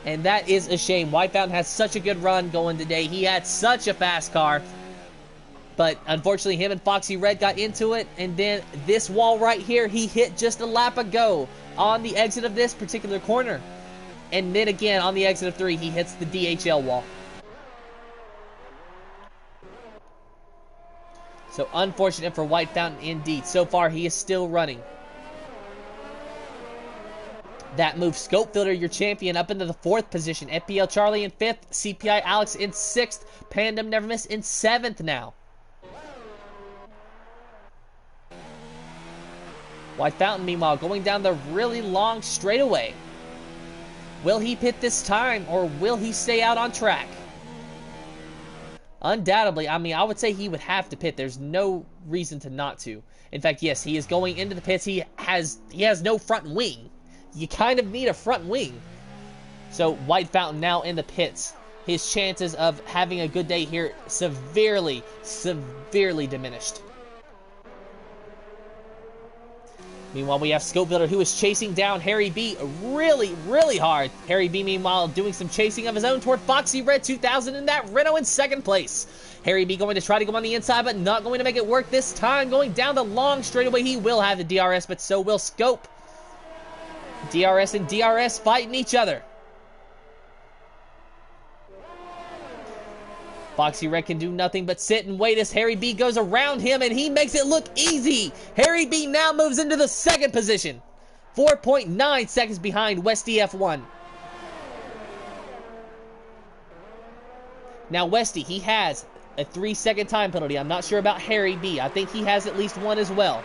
And that is a shame. White Fountain has such a good run going today. He had such a fast car. But unfortunately, him and Foxy Red got into it. And then this wall right here, he hit just a lap ago on the exit of this particular corner. And then again, on the exit of 3, he hits the DHL wall. So unfortunate for White Fountain indeed. So far, he is still running. That moves Scope Filter, your champion, up into the 4th position. FPL Charlie in 5th. CPI Alex in 6th. Pandem Never Miss in 7th now. White Fountain, meanwhile, going down the really long straightaway. Will he pit this time, or will he stay out on track? Undoubtedly, I mean, I would say he would have to pit. There's no reason to not to. In fact, yes, he is going into the pits. He has no front wing. You kind of need a front wing. So, White Fountain now in the pits. His chances of having a good day here severely, severely diminished. Meanwhile, we have Scope Builder, who is chasing down Harry B really, really hard. Harry B, meanwhile, doing some chasing of his own toward Foxy Red 2000 in that Renault in 2nd place. Harry B going to try to go on the inside, but not going to make it work this time. Going down the long straightaway, he will have the DRS, but so will Scope. DRS and DRS fighting each other. Foxy Red can do nothing but sit and wait as Harry B goes around him, and he makes it look easy. Harry B now moves into the 2nd position. 4.9 seconds behind Westy F1. Now Westy, he has a 3-second time penalty. I'm not sure about Harry B. I think he has at least one as well.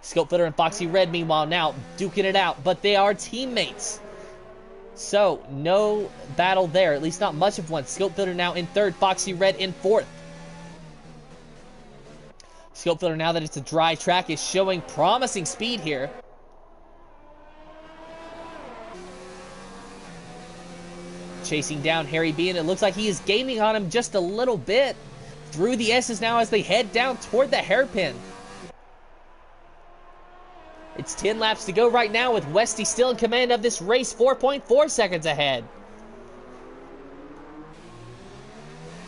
Scope Filter and Foxy Red, meanwhile, now duking it out, but they are teammates. So, no battle there, at least not much of one. Scope Filter now in 3rd, Foxy Red in 4th. Scope Filter, now that it's a dry track, is showing promising speed here. Chasing down Harry B, and it looks like he is gaining on him just a little bit. Through the S's now as they head down toward the hairpin. It's 10 laps to go right now with Westy still in command of this race, 4.4 seconds ahead.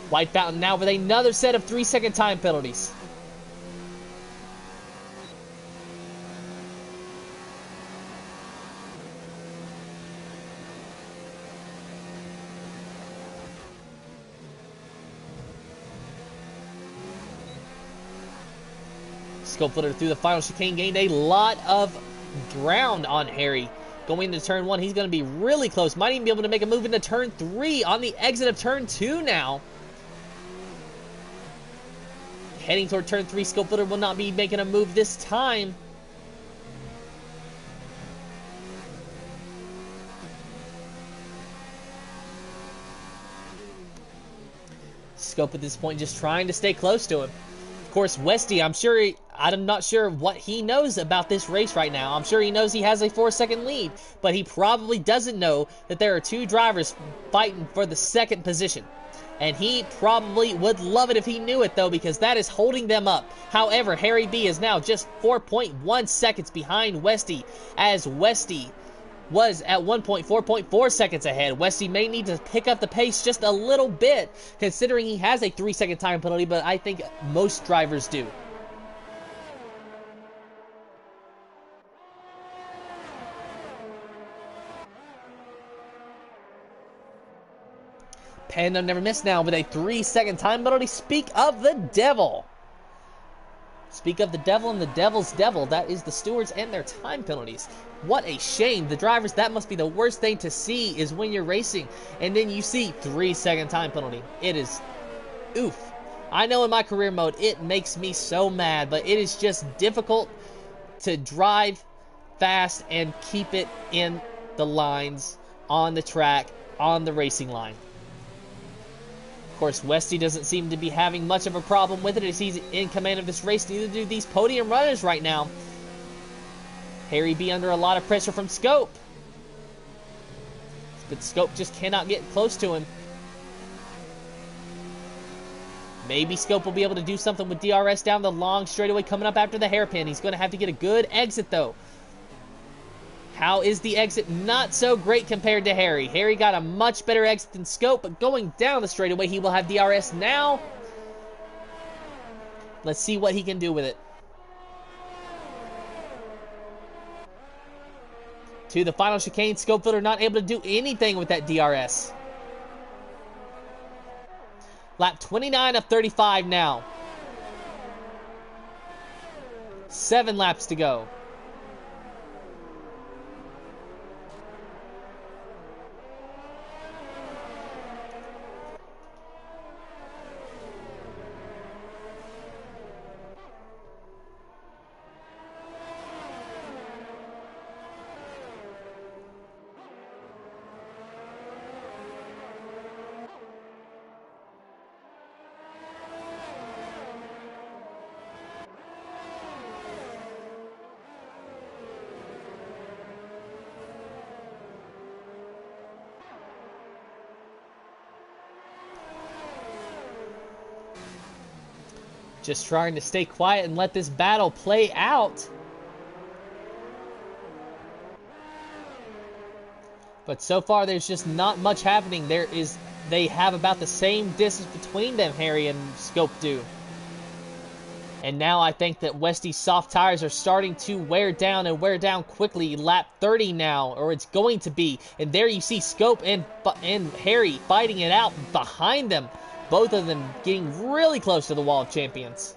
White Fountain now with another set of 3-second time penalties. Scope Filter through the final chicane gained a lot of ground on Harry. Going into turn 1, he's going to be really close. Might even be able to make a move into turn 3 on the exit of turn 2 now. Heading toward turn 3, Scope Filter will not be making a move this time. Scope at this point just trying to stay close to him. Of course, Westy, I'm not sure what he knows about this race right now. I'm sure he knows he has a 4-second lead, but he probably doesn't know that there are 2 drivers fighting for the 2nd position. And he probably would love it if he knew it, though, because that is holding them up. However, Harry B is now just 4.1 seconds behind Westy, as Westy was at 4.4 seconds ahead. Westy may need to pick up the pace just a little bit, considering he has a 3-second time penalty, but I think most drivers do. Panda Never Miss now with a 3-second time penalty. Speak of the devil. Speak of the devil and the devil's devil. That is the stewards and their time penalties. What a shame. The drivers, that must be the worst thing to see, is when you're racing and then you see 3-second time penalty. It is oof. I know in my career mode it makes me so mad, but it is just difficult to drive fast and keep it in the lines, on the track, on the racing line. Of course, Westy doesn't seem to be having much of a problem with it as he's in command of this race. Neither do these podium runners right now. Harry B under a lot of pressure from Scope. But Scope just cannot get close to him. Maybe Scope will be able to do something with DRS down the long straightaway coming up after the hairpin. He's going to have to get a good exit, though. How is the exit? Not so great compared to Harry. Harry got a much better exit than Scope, but going down the straightaway, he will have DRS now. Let's see what he can do with it. To the final chicane, Scope Filter not able to do anything with that DRS. Lap 29 of 35 now. 7 laps to go. Just trying to stay quiet and let this battle play out. But so far, there's just not much happening. They have about the same distance between them, Harry and Scope do. And now I think that Westy's soft tires are starting to wear down and wear down quickly. Lap 30 now, or it's going to be. And there you see Scope and Harry fighting it out behind them. Both of them getting really close to the Wall of Champions.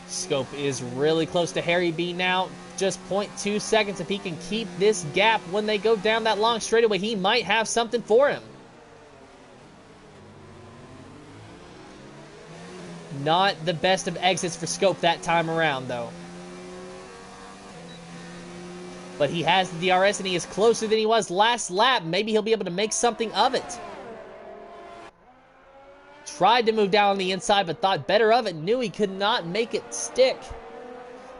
Scope is really close to Harry B now. Just 0.2 seconds. If he can keep this gap when they go down that long straightaway, he might have something for him. Not the best of exits for Scope that time around, though. But he has the DRS, and he is closer than he was last lap. Maybe he'll be able to make something of it. Tried to move down on the inside, but thought better of it. Knew he could not make it stick.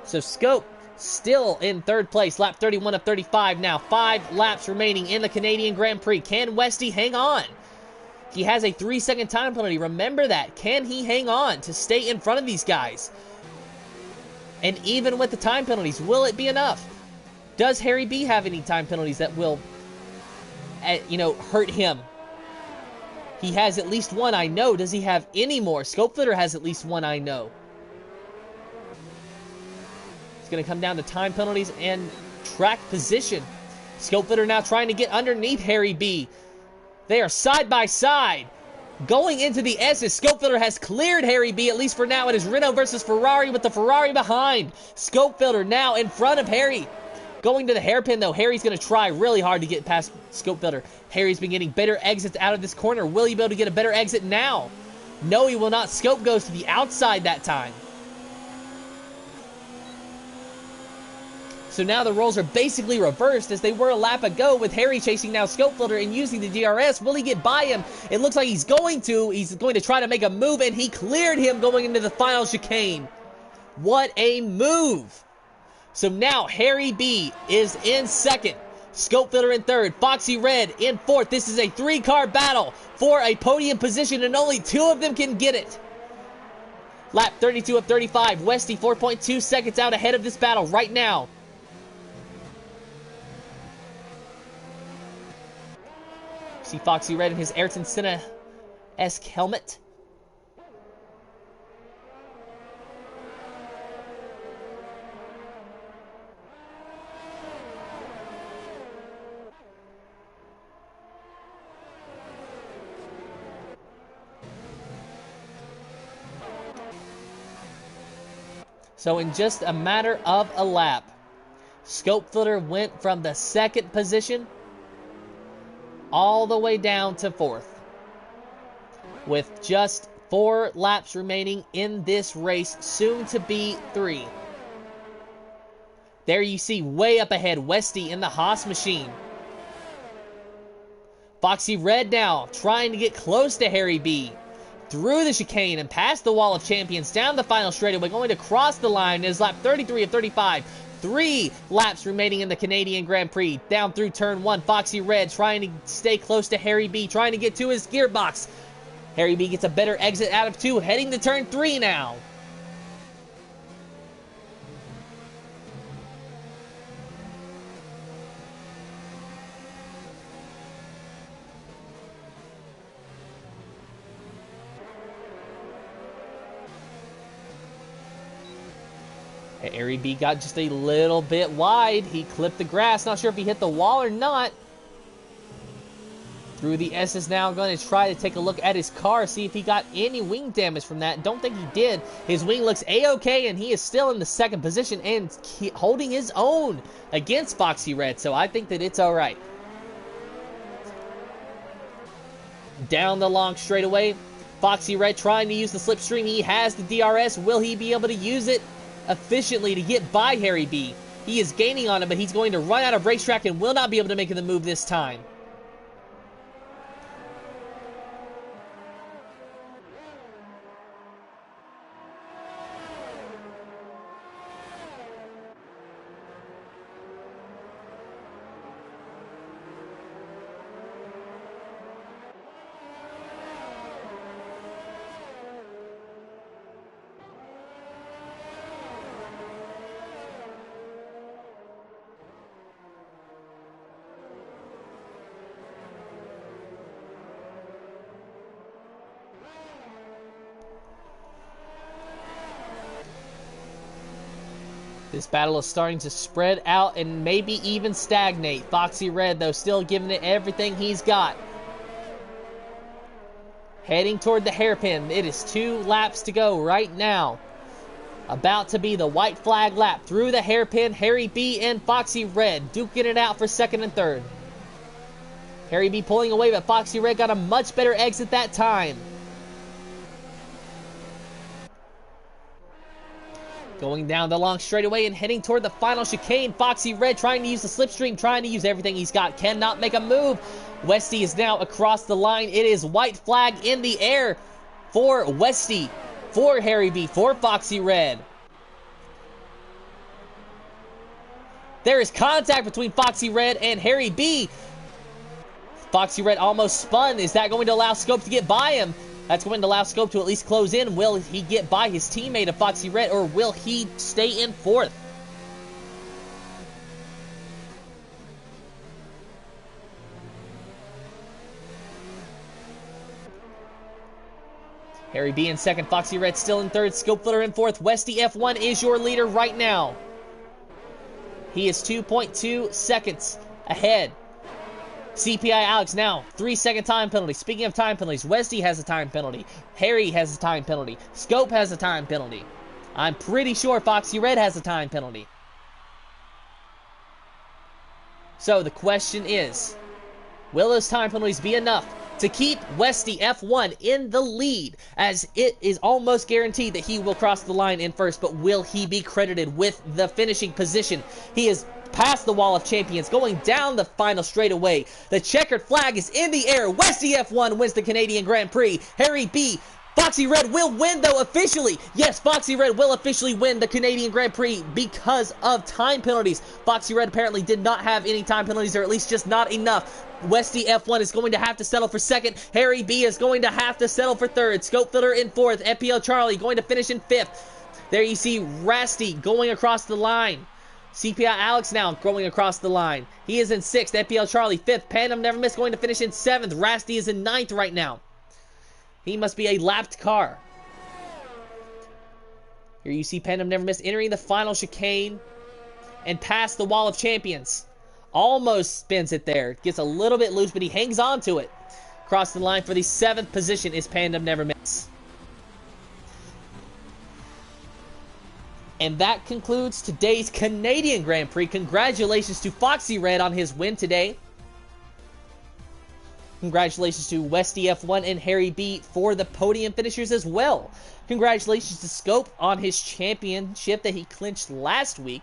So Scope still in third place. Lap 31 of 35 now. 5 laps remaining in the Canadian Grand Prix. Can Westy hang on? He has a 3-second time penalty. Remember that. Can he hang on to stay in front of these guys? And even with the time penalties, will it be enough? Does Harry B have any time penalties that will, hurt him? He has at least one, I know. Does he have any more? Scopefitter has at least one, I know. It's going to come down to time penalties and track position. Scopefitter now trying to get underneath Harry B. They are side by side. Going into the S's, Scopefitter has cleared Harry B, at least for now. It is Renault versus Ferrari with the Ferrari behind. Scopefitter now in front of Harry. Going to the hairpin, though. Harry's going to try really hard to get past Scopefitter. Harry's been getting better exits out of this corner. Will he be able to get a better exit now? No, he will not. Scope goes to the outside that time. So now the roles are basically reversed as they were a lap ago, with Harry chasing now Scopefitter and using the DRS. Will he get by him? It looks like he's going to. He's going to try to make a move, and he cleared him going into the final chicane. What a move! So now Harry B is in second. Scopefitter in third. Foxy Red in fourth. This is a 3-car battle for a podium position, and only 2 of them can get it. Lap 32 of 35. Westy 4.2 seconds out ahead of this battle right now. See Foxy Red in his Ayrton Senna-esque helmet. So in just a matter of a lap, Scopefitter went from the second position all the way down to fourth. With just 4 laps remaining in this race, soon to be 3. There you see way up ahead, Westy in the Haas machine. Foxy Red now trying to get close to Harry B. Through the chicane and past the Wall of Champions, down the final straightaway, going to cross the line. It is lap 33 of 35. 3 laps remaining in the Canadian Grand Prix. Down through turn 1, Foxy Red trying to stay close to Harry B, trying to get to his gearbox. Harry B gets a better exit out of 2, heading to turn 3 now. Harry B got just a little bit wide. He clipped the grass. Not sure if he hit the wall or not. Through the S's now, going to try to take a look at his car, see if he got any wing damage from that. Don't think he did. His wing looks A-okay, and he is still in the second position and holding his own against Foxy Red. So I think that it's all right. Down the long straightaway, Foxy Red trying to use the slipstream. He has the DRS. Will he be able to use it efficiently to get by Harry B? He is gaining on him, but he's going to run out of racetrack and will not be able to make the move this time. This battle is starting to spread out and maybe even stagnate. Foxy Red, though, still giving it everything he's got. Heading toward the hairpin. It is 2 laps to go right now. About to be the white flag lap through the hairpin. Harry B and Foxy Red duking it out for second and third. Harry B pulling away, but Foxy Red got a much better exit that time. Going down the long straightaway and heading toward the final chicane. Foxy Red trying to use the slipstream, trying to use everything he's got. Cannot make a move. Westy is now across the line. It is white flag in the air for Westy, for Harry B, for Foxy Red. There is contact between Foxy Red and Harry B. Foxy Red almost spun. Is that going to allow Scope to get by him? That's going to allow Scope to at least close in. Will he get by his teammate of Foxy Red, or will he stay in fourth? Harry B in second, Foxy Red still in third, Scope Flitter in fourth. Westy F1 is your leader right now. He is 2.2 seconds ahead. CPI Alex now, 3-second time penalty. Speaking of time penalties, Westy has a time penalty. Harry has a time penalty. Scope has a time penalty. I'm pretty sure Foxy Red has a time penalty. So the question is, will those time penalties be enough to keep Westy F1 in the lead, as it is almost guaranteed that he will cross the line in first, but will he be credited with the finishing position? He is past the wall of champions, going down the final straightaway. The checkered flag is in the air. Westy F1 wins the Canadian Grand Prix. Harry B, Foxy Red will win, though, officially. Yes, Foxy Red will officially win the Canadian Grand Prix because of time penalties. Foxy Red apparently did not have any time penalties, or at least just not enough. Westy F1 is going to have to settle for second. Harry B is going to have to settle for third. Scope Filter in fourth. FPL Charlie going to finish in fifth. There you see Rasty going across the line. CPI Alex now going across the line. He is in sixth. FPL Charlie fifth. Pandem Never Miss going to finish in seventh. Rasty is in ninth right now. He must be a lapped car. Here you see Pandem Never Miss entering the final chicane and past the wall of champions. Almost spins it there. Gets a little bit loose, but he hangs on to it. Across the line for the 7th position is Pandem Never Miss. And that concludes today's Canadian Grand Prix. Congratulations to Foxy Red on his win today. Congratulations to Westy F1 and Harry B for the podium finishers as well. Congratulations to Scope on his championship that he clinched last week.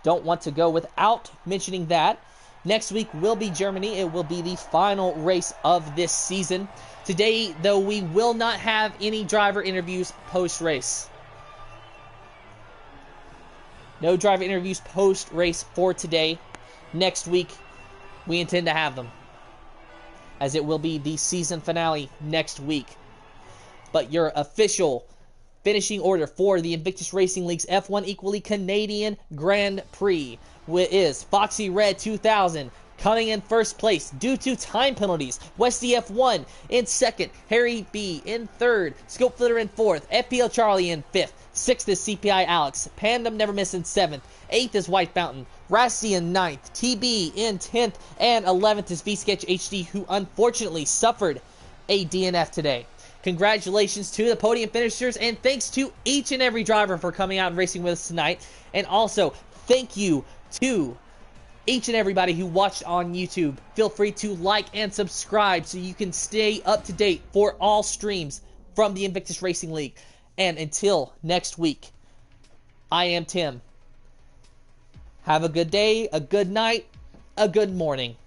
Don't want to go without mentioning that. Next week will be Germany. It will be the final race of this season. Today, though, we will not have any driver interviews post-race. No driver interviews post-race for today. Next week, we intend to have them, as it will be the season finale next week. But your official finishing order for the Invictus Racing League's F1 Equally Canadian Grand Prix is Foxy Red 2000 coming in first place due to time penalties. Westy F1 in second. Harry B in third. Scope Flitter in fourth. FPL Charlie in fifth. Sixth is CPI Alex. Pandem Never Miss in seventh. Eighth is White Fountain. Rasty in ninth. TB in 10th. And 11th is V-Sketch HD, who unfortunately suffered a DNF today. Congratulations to the podium finishers, and thanks to each and every driver for coming out and racing with us tonight. And also, thank you to each and everybody who watched on YouTube, feel free to like and subscribe so you can stay up to date for all streams from the Invictus Racing League. And until next week, I am Tim. Have a good day, a good night, a good morning.